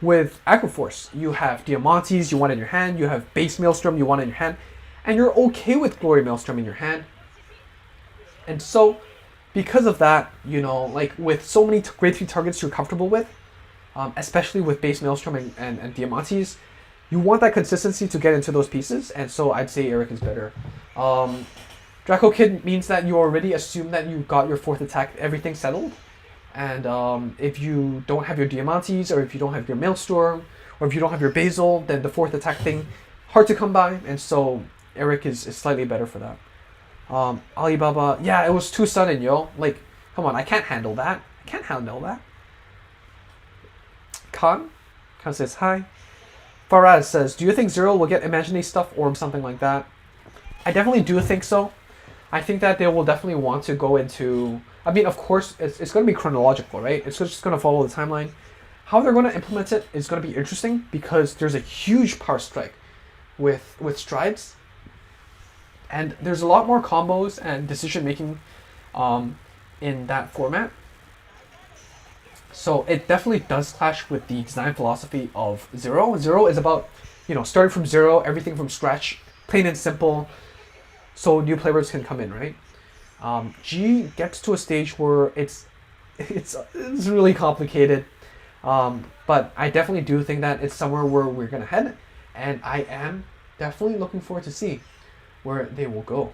with Agroforce, you have Diamantes you want in your hand, you have Base Maelstrom you want in your hand, and you're okay with Glory Maelstrom in your hand. And so, because of that, you know, like with so many grade 3 targets you're comfortable with, especially with Base Maelstrom and Diamantes, you want that consistency to get into those pieces, and so I'd say Eric is better. Draco Kid means that you already assume that you got your 4th attack, everything settled. And if you don't have your Diamantes, or if you don't have your Maelstrom, or if you don't have your Basil, then the 4th attack thing, hard to come by, and so Eric is slightly better for that. Alibaba, yeah, it was too sudden, yo. Like, come on, I can't handle that. Khan says hi. Faraz says, do you think Zero will get Imaginary stuff or something like that? I definitely do think so. I think that they will definitely want to go into... I mean, of course, it's going to be chronological, right? It's just going to follow the timeline. How they're going to implement it is going to be interesting because there's a huge power strike with strides. And there's a lot more combos and decision-making in that format. So it definitely does clash with the design philosophy of Zero. Zero is about, you know, starting from zero, everything from scratch, plain and simple, so new players can come in, right? G gets to a stage where it's really complicated, but I definitely do think that it's somewhere where we're gonna head, and I am definitely looking forward to see where they will go.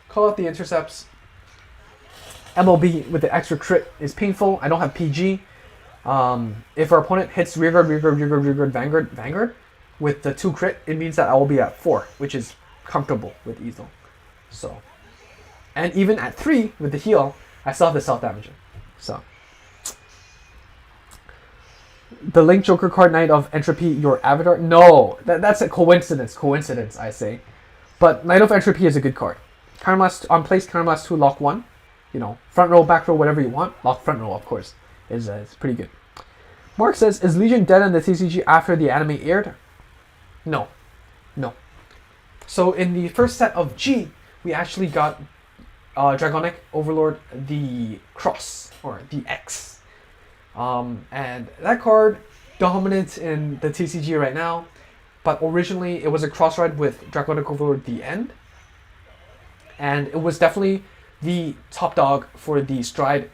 Call out the intercepts. MLB with the extra crit is painful. I don't have PG. If our opponent hits Vanguard with the 2 crit, it means that I will be at 4, which is comfortable with Easel. So, and even at 3 with the heal, I still have the self-damaging. So, the Link Joker card, Knight of Entropy, your avatar? No, that's a coincidence, I say. But Knight of Entropy is a good card. Counterblast on place, Counterblast 2, lock 1. You know, front row, back row, whatever you want. Lock front row, of course, is pretty good. Mark says, is Legion dead in the TCG after the anime aired? No. So in the first set of G, we actually got Dragonic Overlord, the Cross, or the X. And that card, dominant in the TCG right now, but originally it was a cross ride with Dragonic Overlord, the End. And it was definitely the top dog for the Stride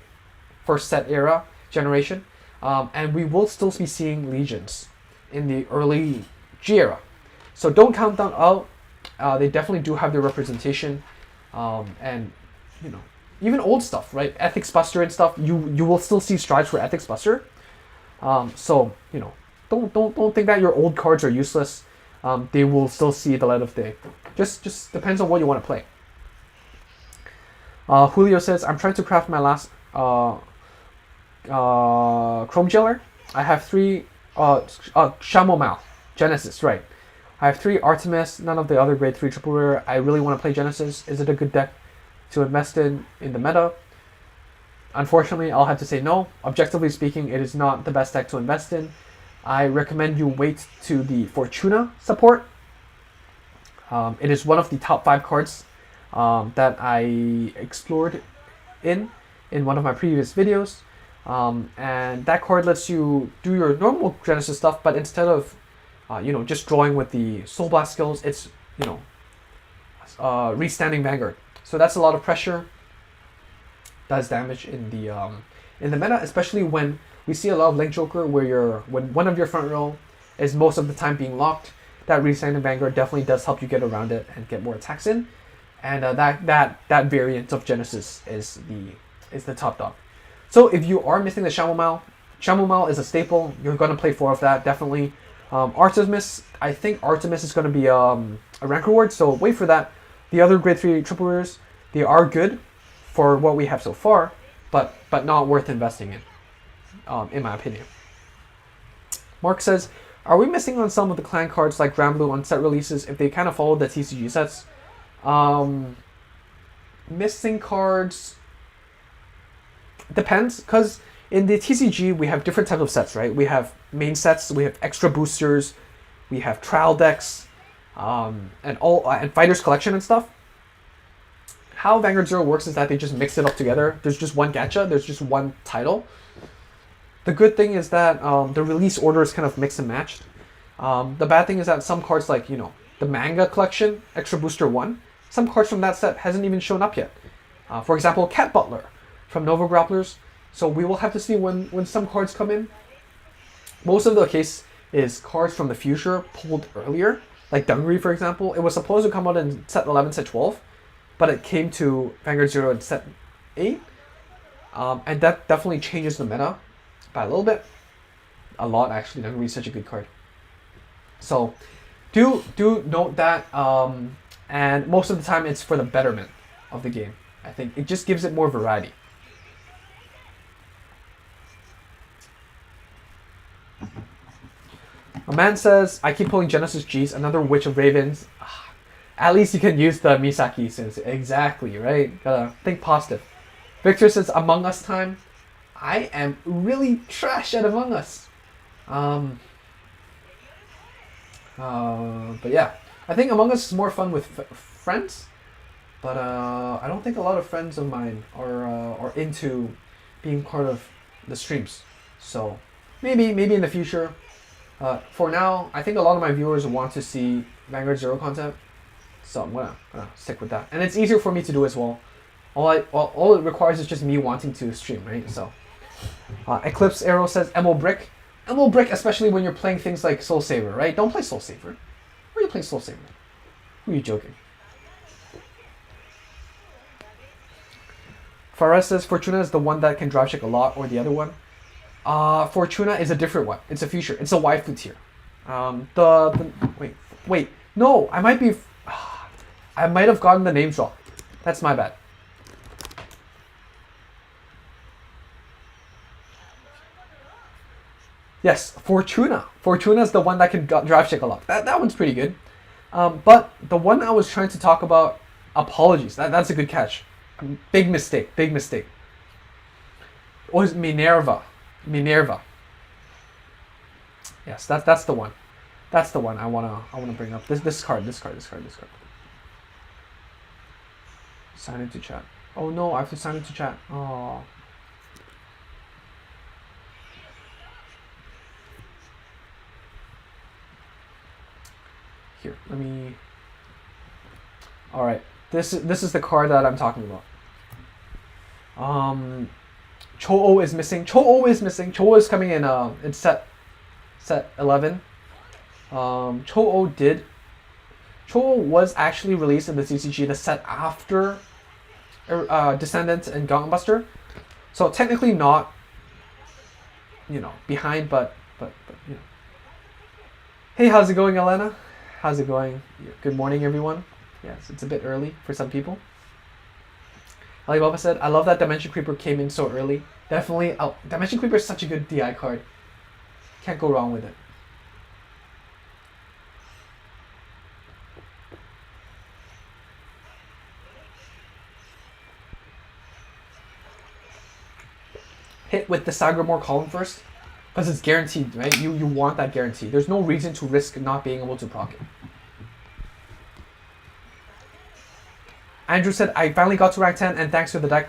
first set era generation. And we will still be seeing Legions in the early G era. So don't count them out. They definitely do have their representation. And, you know, even old stuff, right? Ethics Buster and stuff, you will still see Strides for Ethics Buster. So, you know, don't think that your old cards are useless. They will still see the light of day. Just depends on what you want to play. Julio says, I'm trying to craft my last Chrome Jailer. I have 3 Shamomal, Genesis, right. I have 3 Artemis, none of the other grade 3 triple rare. I really want to play Genesis. Is it a good deck to invest in the meta? Unfortunately, I'll have to say no. Objectively speaking, it is not the best deck to invest in. I recommend you wait to the Fortuna support. It is one of the top 5 cards that I explored in one of my previous videos. And that card lets you do your normal Genesis stuff, but instead of just drawing with the Soul Blast skills, it's restanding Vanguard. So that's a lot of pressure. Does damage in the meta, especially when we see a lot of Link Joker where when one of your front row is most of the time being locked. That Resigning Vanguard definitely does help you get around it and get more attacks in. And that variant of Genesis is the top dog. So if you are missing the Chamomile is a staple. You're going to play 4 of that, definitely. Artemis, I think Artemis is going to be a rank reward, so wait for that. The other grade 3 triple rares, they are good for what we have so far, but not worth investing in my opinion. Mark says, are we missing on some of the clan cards like Grand Blue on set releases if they kind of follow the TCG sets? Missing cards depends, because in the TCG we have different types of sets, right? We have main sets, we have extra boosters, we have trial decks, and Fighters Collection and stuff. How Vanguard Zero works is that they just mix it up together. There's just one gacha, there's just one title. The good thing is that the release order is kind of mixed and matched. The bad thing is that some cards like, the manga collection, Extra Booster 1, some cards from that set hasn't even shown up yet. For example, Cat Butler from Nova Grapplers. So we will have to see when some cards come in. Most of the case is cards from the future pulled earlier. Like Dungaree, for example. It was supposed to come out in set 11, set 12. But it came to Vanguard Zero in set 8. And that definitely changes the meta by a little bit. A lot, actually. Dungaree is such a good card. So do note that. And most of the time it's for the betterment of the game. I think it just gives it more variety. A man says, I keep pulling Genesis G's, another Witch of Ravens. At least you can use the Misaki since. Exactly, right? Gotta think positive. Victor says, Among Us time. I am really trash at Among Us. But yeah. I think Among Us is more fun with friends. But I don't think a lot of friends of mine are into being part of the streams. So maybe in the future. For now, I think a lot of my viewers want to see Vanguard Zero content. So I'm gonna stick with that. And it's easier for me to do as well. All it requires is just me wanting to stream, right? So Eclipse Arrow says Emerald Brick. Emerald Brick, especially when you're playing things like Soul Saver, right? Don't play Soul Saver. Why are you playing Soul Saver? Who are you joking? Fares says Fortuna is the one that can drive check a lot, or the other one. Fortuna is a different one. It's a future. It's a waifu tier. Wait. No, I might be. I might have gotten the names wrong. That's my bad. Yes, Fortuna. Fortuna is the one that can drive check a lot. That one's pretty good. But the one I was trying to talk about, apologies. That's a good catch. Big mistake. It was Minerva. Yes, that's the one. That's the one I wanna bring up. This card. Sign into chat. Oh no, I have to sign into chat. Oh. Here, let me. All right, this is the card that I'm talking about. Cho-Oh is missing. Cho-Oh is coming in set 11. Cho-Oh was actually released in the CCG, the set after Descendants and Gauntbuster. So technically not, behind, but. Hey, how's it going, Elena? How's it going? Good morning, everyone. Yes, it's a bit early for some people. Alibaba said, I love that Dimension Creeper came in so early. Definitely. Oh, Dimension Creeper is such a good DI card. Can't go wrong with it. Hit with the Sagramore column first. Because it's guaranteed, right? You want that guarantee. There's no reason to risk not being able to proc it. Andrew said, I finally got to rank 10 and thanks to the deck.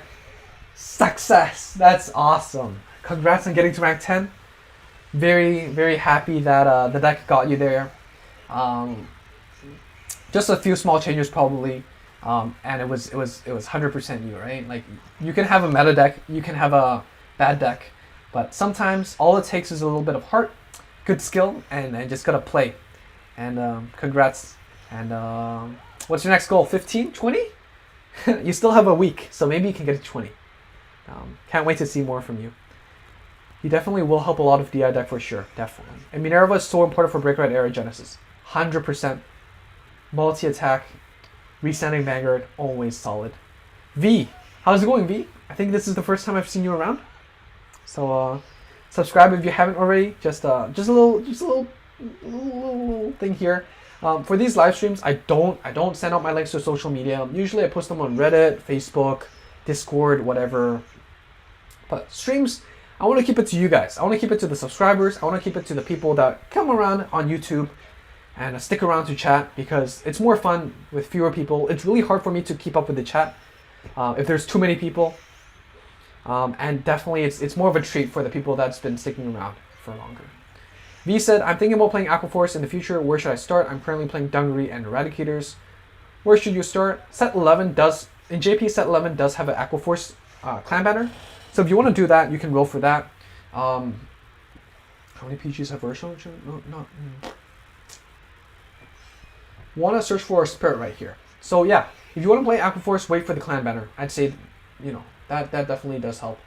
Success! That's awesome. Congrats on getting to rank 10. Very, very happy that the deck got you there. Just a few small changes probably. And it was 100% you, right? Like, you can have a meta deck, you can have a bad deck, but sometimes all it takes is a little bit of heart good skill, and just gotta play. And congrats. And what's your next goal? 15? 20? You still have a week, so maybe you can get to 20. Can't wait to see more from you. He definitely will help a lot of DI deck for sure, definitely. And Minerva is so important for Break Red Era Genesis. 100%. Multi-attack, resending Vanguard, always solid. V, how's it going, V? I think this is the first time I've seen you around. So subscribe if you haven't already. Just a little thing here. For these live streams, I don't send out my links to social media. Usually I post them on Reddit, Facebook, Discord, whatever. But streams, I want to keep it to you guys. I want to keep it to the subscribers. I want to keep it to the people that come around on YouTube and stick around to chat, because it's more fun with fewer people. It's really hard for me to keep up with the chat if there's too many people. And definitely it's more of a treat for the people that's been sticking around for longer. V said, I'm thinking about playing Aquaforce in the future. Where should I start? I'm currently playing Dungaree and Eradicators. Where should you start? Set 11 does, in JP, set 11 does have an Aquaforce clan banner. So if you want to do that, you can roll for that. How many PGs have Ursula? No. Want to search for a spirit right here. So yeah, if you want to play Aquaforce, wait for the clan banner. I'd say, that definitely does help.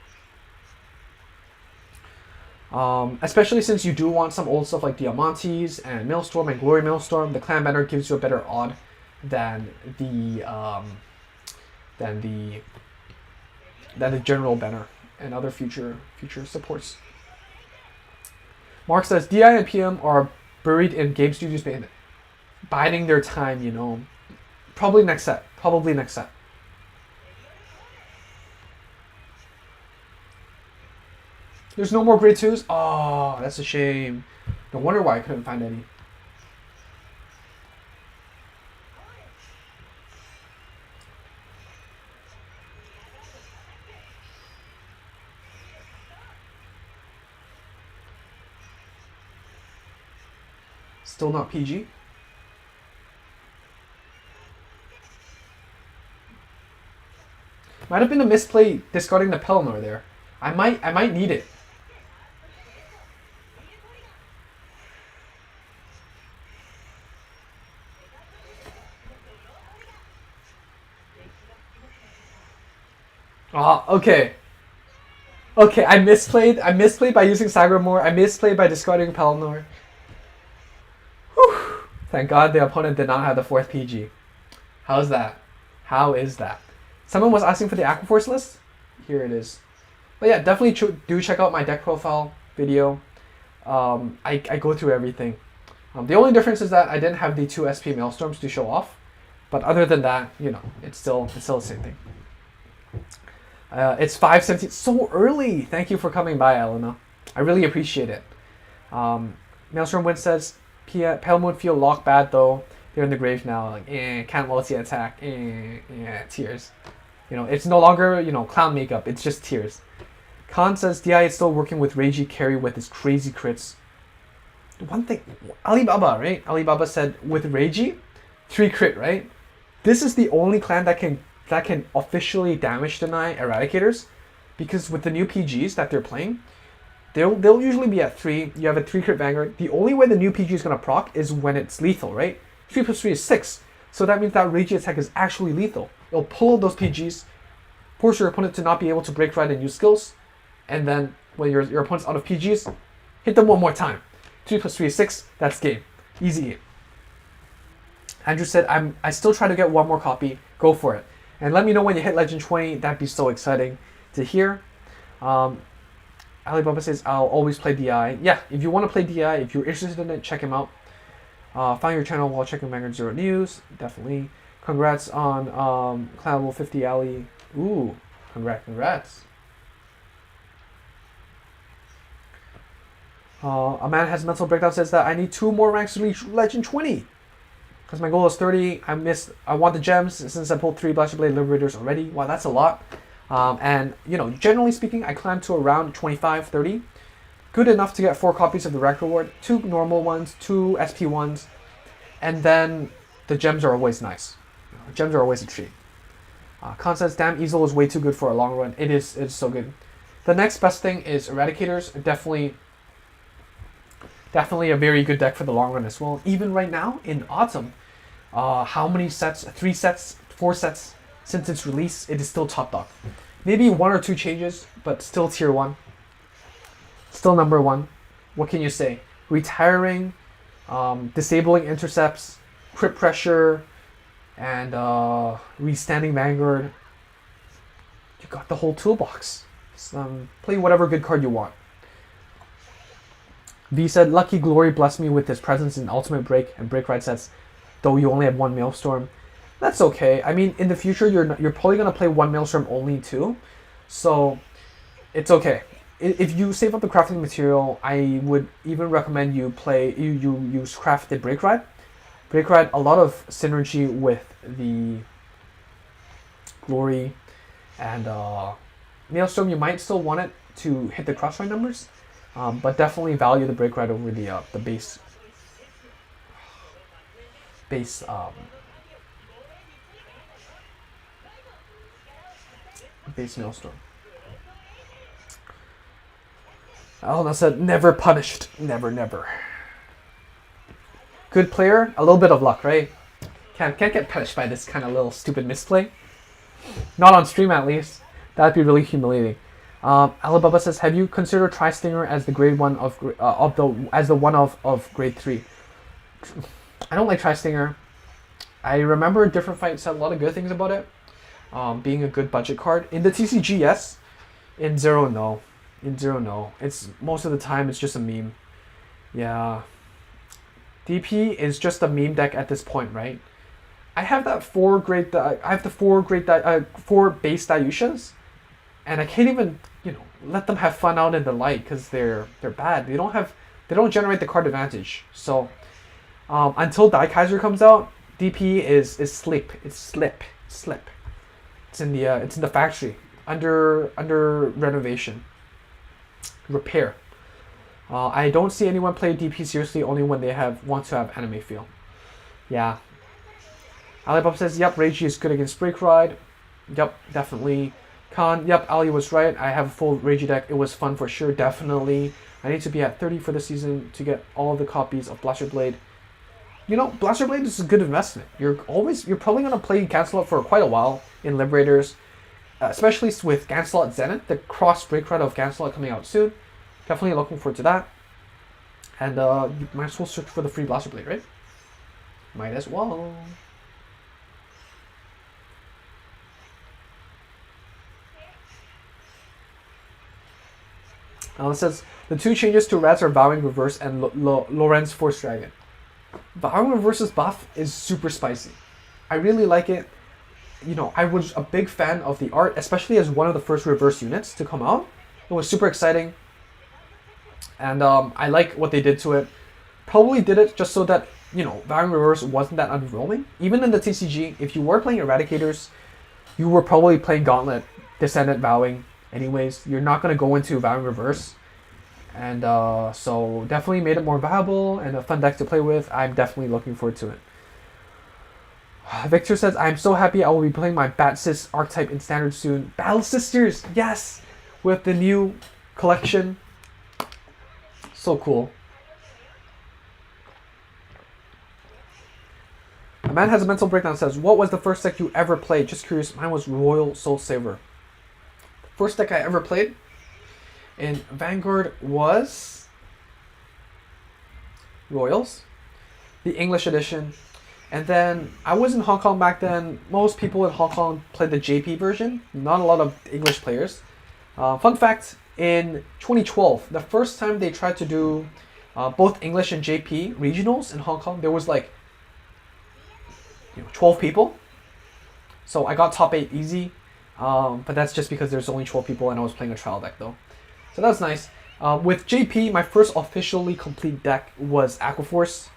Especially since you do want some old stuff like Diamantes and Maelstrom and Glory Maelstrom, the clan banner gives you a better odd than the general banner and other future supports. Mark says DI and PM are buried in game studios biding their time, Probably next set. There's no more grade 2s? Oh, that's a shame. No wonder why I couldn't find any. Still not PG? Might have been a misplay discarding the Pelennor there. I might need it. Okay. Okay, I misplayed by using Sagramore. I misplayed by discarding Pelennor. Whew. Thank God the opponent did not have the 4th PG. How's that? How is that? Someone was asking for the Aquaforce list. Here it is. But yeah, definitely do check out my deck profile video. I go through everything. The only difference is that I didn't have the 2 SP Maelstorms to show off. But other than that, it's still the same thing. It's 5:17. So early. Thank you for coming by, Elena. I really appreciate it. Maelstrom Wind says, Pale Moon feel locked bad though. They're in the grave now. Like, can't multi-attack. Tears. It's no longer, clown makeup. It's just tears. Khan says, DI is still working with Reiji Carry with his crazy crits. One thing, Alibaba, right? Alibaba said, with Reiji, 3 crit, right? This is the only clan that can officially damage deny Eradicators, because with the new PGs that they're playing, they'll usually be at 3. You have a 3 crit Vanguard. The only way the new PG is going to proc is when it's lethal, right? 3 plus 3 is 6. So that means that Reiji attack is actually lethal. It'll pull those PGs, force your opponent to not be able to break right and use skills, and then when your opponent's out of PGs, hit them one more time. 3 plus 3 is 6. That's game. Easy game. Andrew said, I still try to get one more copy. Go for it. And let me know when you hit Legend 20. That'd be so exciting to hear. Alibaba says, I'll always play DI. Yeah, if you want to play DI, if you're interested in it, check him out. Find your channel while checking Vanguard Zero News. Definitely. Congrats on Clan Level 50 Ali. Ooh, congrats. A man has mental breakdown says that I need 2 more ranks to reach Legend 20. Because my goal is 30. I want the gems since I pulled 3 Blaster Blade Liberators already. Wow, that's a lot. And, generally speaking, I climb to around 25, 30. Good enough to get 4 copies of the rank reward, 2 normal ones, 2 SP ones, and then the gems are always nice. Gems are always a treat. Khan says, damn, Easel is way too good for a long run. It's so good. The next best thing is Eradicators. Definitely Definitely a very good deck for the long run as well. Even right now in autumn, how many sets? 3 sets, 4 sets since its release, it is still top dog. Maybe 1 or 2 changes, but still tier 1. Still number 1. What can you say? Retiring, disabling intercepts, crit pressure, and restanding Vanguard. You got the whole toolbox. Play whatever good card you want. V said, Lucky Glory blessed me with his presence in Ultimate Break and Break Ride sets, though you only have 1 Maelstrom. That's okay. I mean, in the future, you're probably going to play 1 Maelstrom only too, so it's okay. If you save up the crafting material, I would even recommend you use crafted Break Ride. Break Ride, a lot of synergy with the Glory and Maelstrom. You might still want it to hit the crossride numbers. But definitely value the Break Ride over the base Maelstrom. Alna said, never punished. Never, never. Good player, a little bit of luck, right? Can't get punished by this kind of little stupid misplay. Not on stream, at least. That'd be really humiliating. Alibaba says, have you considered Tri-Stinger as the grade 1 of grade 3? I don't like Tri-Stinger. I remember a different fight said a lot of good things about it. Being a good budget card. In the TCG, yes. In Zero, no. It's most of the time it's just a meme. Yeah. DP is just a meme deck at this point, right? I have that 4 base Dayushas. And I can't even, let them have fun out in the light because they're bad. They don't generate the card advantage. So until Daikaiser comes out, DP is sleep. It's slip. It's in the factory under renovation, repair. I don't see anyone play DP seriously only when they want to have anime feel. Yeah. Alibaba says, yep, Reiji is good against Break Ride. Yep, definitely. Khan, yep, Ali was right. I have a full Reiji deck. It was fun for sure, definitely. I need to be at 30 for the season to get all of the copies of Blaster Blade. Blaster Blade is a good investment. You're probably gonna play Gancelot for quite a while in Liberators, especially with Gancelot Zenith, the cross Break Ride of Gancelot coming out soon. Definitely looking forward to that. And you might as well search for the free Blaster Blade, right? Might as well. It says, the 2 changes to Reds are Vowing Reverse and Lorenz Force Dragon. Vowing Reverse's buff is super spicy. I really like it. I was a big fan of the art, especially as one of the first reverse units to come out. It was super exciting. And I like what they did to it. Probably did it just so that, Vowing Reverse wasn't that underwhelming. Even in the TCG, if you were playing Eradicators, you were probably playing Gauntlet, Descendant Vowing. Anyways, you're not going to go into Vowing Reverse. And so definitely made it more viable and a fun deck to play with. I'm definitely looking forward to it. Victor says, I'm so happy I will be playing my Bat Sis archetype in Standard soon. Battle Sisters! Yes! With the new collection. So cool. A man has a mental breakdown says, what was the first deck you ever played? Just curious. Mine was Royal Soul Saver. First deck I ever played in Vanguard was Royals, the English edition. And then I was in Hong Kong back then. Most people in Hong Kong played the JP version. Not a lot of English players. Fun fact, in 2012, the first time they tried to do both English and JP regionals in Hong Kong, there was 12 people. So I got top 8 easy. But that's just because there's only 12 people and I was playing a trial deck though. So that's nice. With JP, my first officially complete deck was Aquaforce.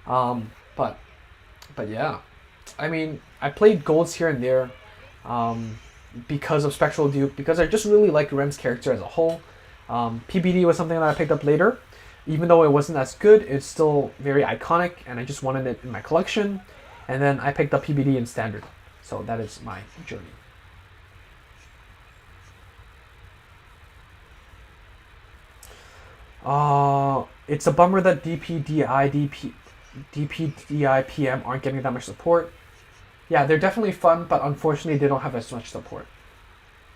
But yeah. I mean, I played golds here and there because of Spectral Duke, because I just really liked Ren's character as a whole. PBD was something that I picked up later. Even though it wasn't as good, it's still very iconic and I just wanted it in my collection. And then I picked up PBD in Standard. So that is my journey. It's a bummer that DPDI, PM aren't getting that much support. Yeah, they're definitely fun, but unfortunately they don't have as much support.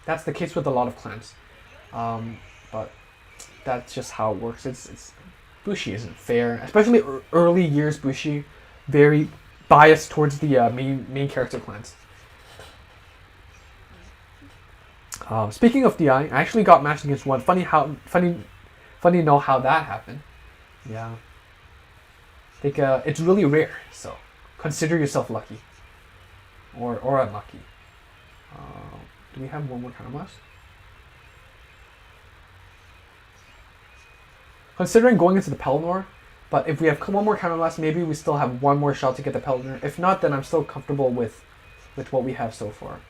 That's the case with a lot of clans. But that's just how it works. It's Bushi isn't fair, especially early years Bushi, very biased towards the main character clans. Speaking of DI, I actually got matched against one. Funny to know how that happened. Yeah. I think it's really rare, so consider yourself lucky. Or unlucky. Do we have one more time left? Considering going into the Pelennor, but if we have one more counter blast, maybe we still have one more shot to get the Pelennor. If not, then I'm still comfortable with what we have so far.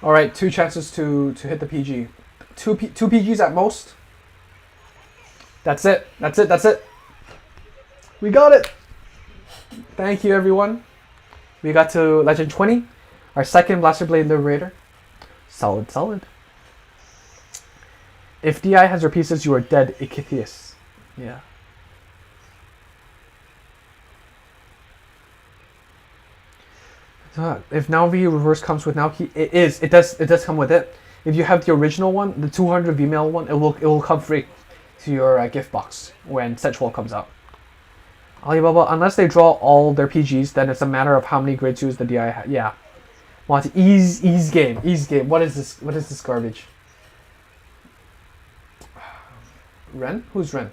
All right, 2 chances to hit the PG. Two PGs at most. That's it. That's it. That's it. We got it. Thank you, everyone. We got to Legend 20, our second Blaster Blade Liberator. Solid, solid. If DI has your pieces, you are dead, Ichthys. Yeah. If now V reverse comes with now key, it does come with it. If you have the original one, the 200 VMail one, it will come free to your gift box when Setchwall comes out. Alibaba, unless they draw all their PGs, then it's a matter of how many grade 2s the DI has. Yeah. Want to ease game. What is this? What is this garbage? Ren? Who's Ren?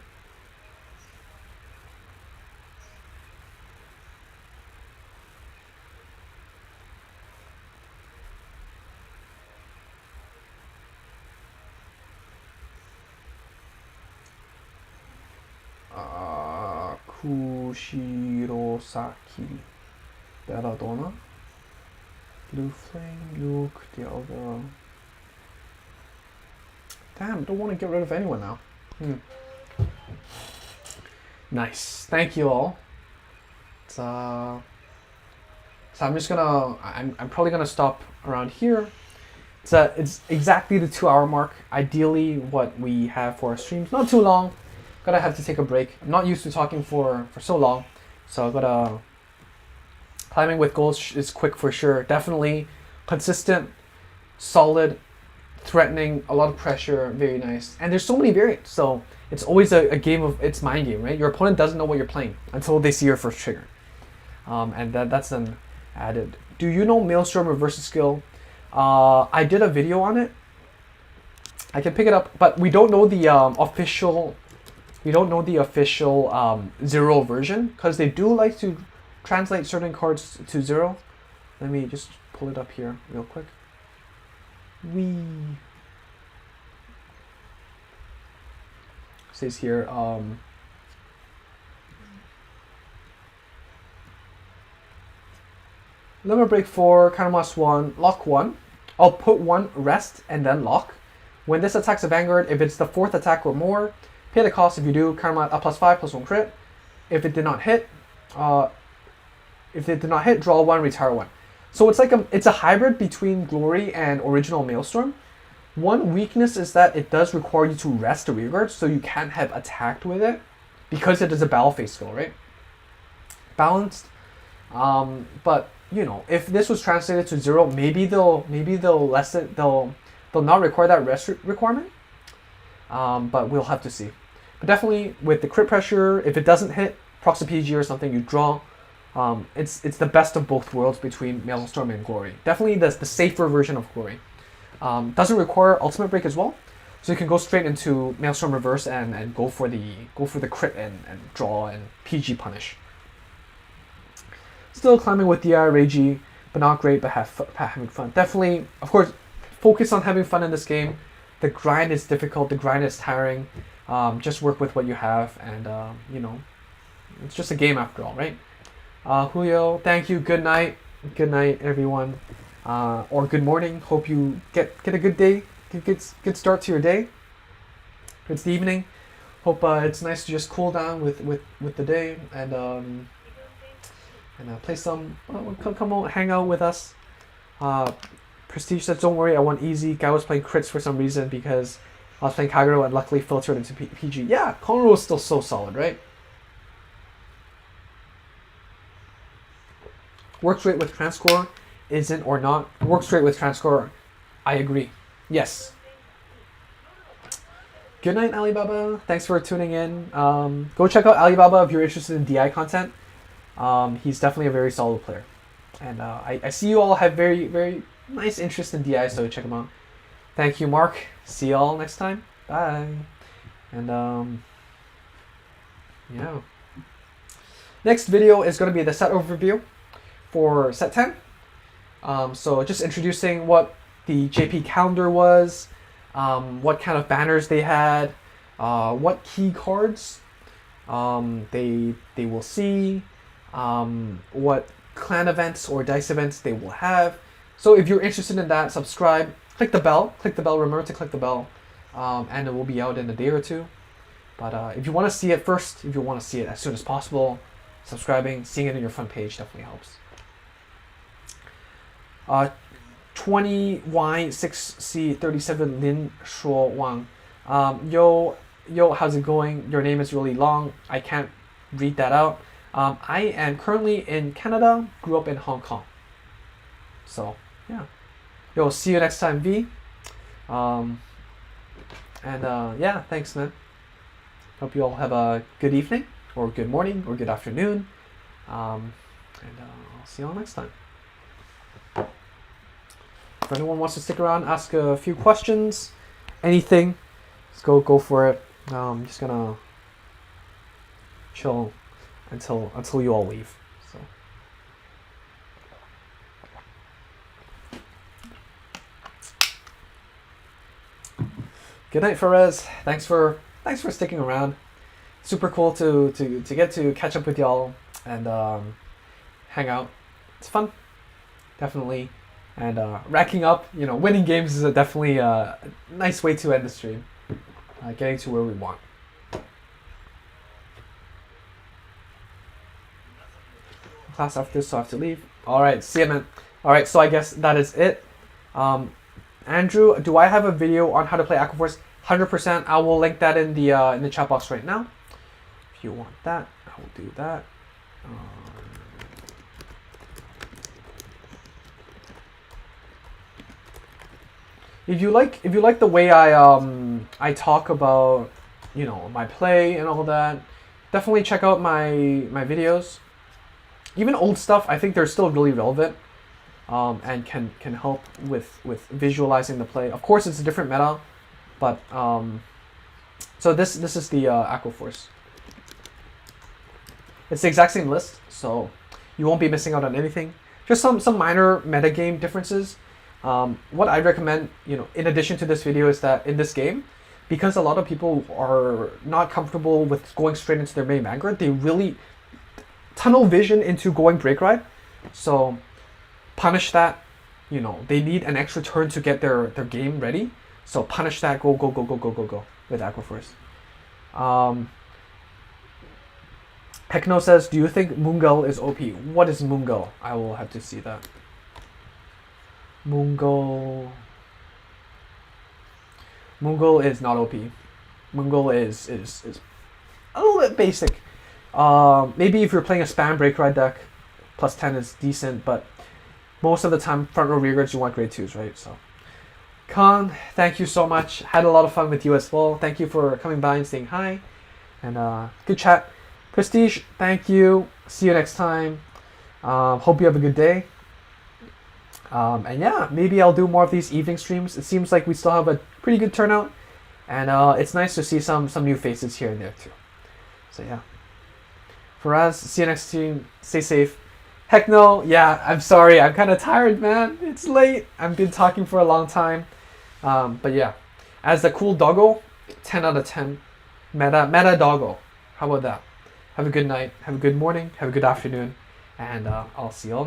Kushirosaki. Belladonna. Blue Flame, Luke, Dialga. Damn, don't want to get rid of anyone now. Nice. Thank you all. So I'm just gonna I'm probably gonna stop around here. It's exactly the 2-hour mark. Ideally what we have for our streams. Not too long. Gotta have to take a break. I'm not used to talking for so long. So I gotta climbing with goals is quick for sure. Definitely consistent, solid, threatening, a lot of pressure, very nice. And there's so many variants, so it's always a game of, it's mind game, right? Your opponent doesn't know what you're playing until they see your first trigger. And that's an added. Do you know Maelstrom reverse skill? I did a video on it. I can pick it up, but we don't know the official. We don't know the official 0 version because they do like to translate certain cards to 0. Let me just pull it up here real quick. It says here. Limit break 4, counterblast 1, lock 1. I'll put 1 rest and then lock. When this attacks a Vanguard, if it's the 4th attack or more, pay the cost. If you do, counterblast a +5 +1 crit. If it did not hit, draw 1, retire 1. So it's like it's a hybrid between Glory and original Maelstrom. One weakness is that it does require you to rest the rearguard, so you can't have attacked with it because it is a battle phase skill, right? Balanced, but you know, if this was translated to 0, maybe they'll lessen, they'll not require that rest requirement. But we'll have to see. But definitely with the crit pressure, if it doesn't hit, procs a PG or something, you draw. It's the best of both worlds between Maelstrom and Glory. Definitely the safer version of Glory. Doesn't require ultimate break as well, so you can go straight into Maelstrom reverse and go for the crit and draw and PG punish. Still climbing with DI Reiji, but not great, but having fun. Definitely, of course, focus on having fun in this game. The grind is difficult. The grind is tiring. Just work with what you have, and you know, it's just a game after all, right? Julio, thank you. Good night. Good night, everyone. Or good morning. Hope you get a good day. Good start to your day. It's the evening. Hope it's nice to just cool down with the day and play some. Come on, hang out with us. Prestige says, "Don't worry, I want easy." Guy was playing crits for some reason because I was playing Kagero and luckily filtered into PG. Yeah, Konro is still so solid, right? Works rate with transcore isn't or not. Works rate with transcore, I agree. Yes. Good night, Alibaba. Thanks for tuning in. Go check out Alibaba if you're interested in DI content. He's definitely a very solid player. And I see you all have very, very nice interest in DI, so check him out. Thank you, Mark. See y'all next time. Bye. And yeah. Next video is going to be the set overview for set 10. So just introducing what the JP calendar was, what kind of banners they had, what key cards they will see, what clan events or dice events they will have. So if you're interested in that, subscribe, click the bell, remember to click the bell, and it will be out in a day or two. But if you want to see it first, if you want to see it as soon as possible, subscribing, seeing it on your front page definitely helps. 20Y6C37 Lin Shuo Wang. Yo, how's it going? Your name is really long. I can't read that out. I am currently in Canada, grew up in Hong Kong. So, yeah. Yo, see you next time, V. Yeah, thanks, man. Hope you all have a good evening, or good morning, or good afternoon. I'll see you all next time. If anyone wants to stick around, ask a few questions, anything, just go for it. I'm just gonna chill until you all leave. So. Good night, Perez. Thanks for sticking around. Super cool to get to catch up with y'all and hang out. It's fun, definitely. And racking up, winning games is definitely a nice way to end the stream. Getting to where we want. Class after this, so I have to leave. All right, see you, man. All right, so I guess that is it. Andrew, do I have a video on how to play Aquaforce? 100%. I will link that in the chat box right now. If you want that, I will do that. If you like the way I talk about my play and all that, definitely check out my videos. Even old stuff, I think they're still really relevant, and can help with visualizing the play. Of course, it's a different meta, but so this is the Aquaforce. It's the exact same list, so you won't be missing out on anything. Just some minor metagame differences. What I recommend, in addition to this video, is that in this game, because a lot of people are not comfortable with going straight into their main Vanguard, they really tunnel vision into going Break Ride. So punish that. They need an extra turn to get their game ready. So punish that. Go with Aquaforce. Hecno says, do you think Moongull is OP? What is Moongull? I will have to see that. Moongull is not OP. Moongull is a little bit basic. Maybe if you're playing a spam break ride deck, plus 10 is decent, but most of the time front row rearguards you want grade 2s, right? So Khan, thank you so much. Had a lot of fun with you as well. Thank you for coming by and saying hi. And good chat. Prestige, thank you. See you next time. Hope you have a good day. And yeah, maybe I'll do more of these evening streams. It seems like we still have a pretty good turnout, and it's nice to see some new faces here and there too. So yeah. Faraz, see you next stream. Stay safe. Heck no, yeah, I'm sorry. I'm kind of tired, man. It's late. I've been talking for a long time. But yeah, as the cool doggo, 10 out of 10. Meta doggo. How about that? Have a good night. Have a good morning. Have a good afternoon. And I'll see you all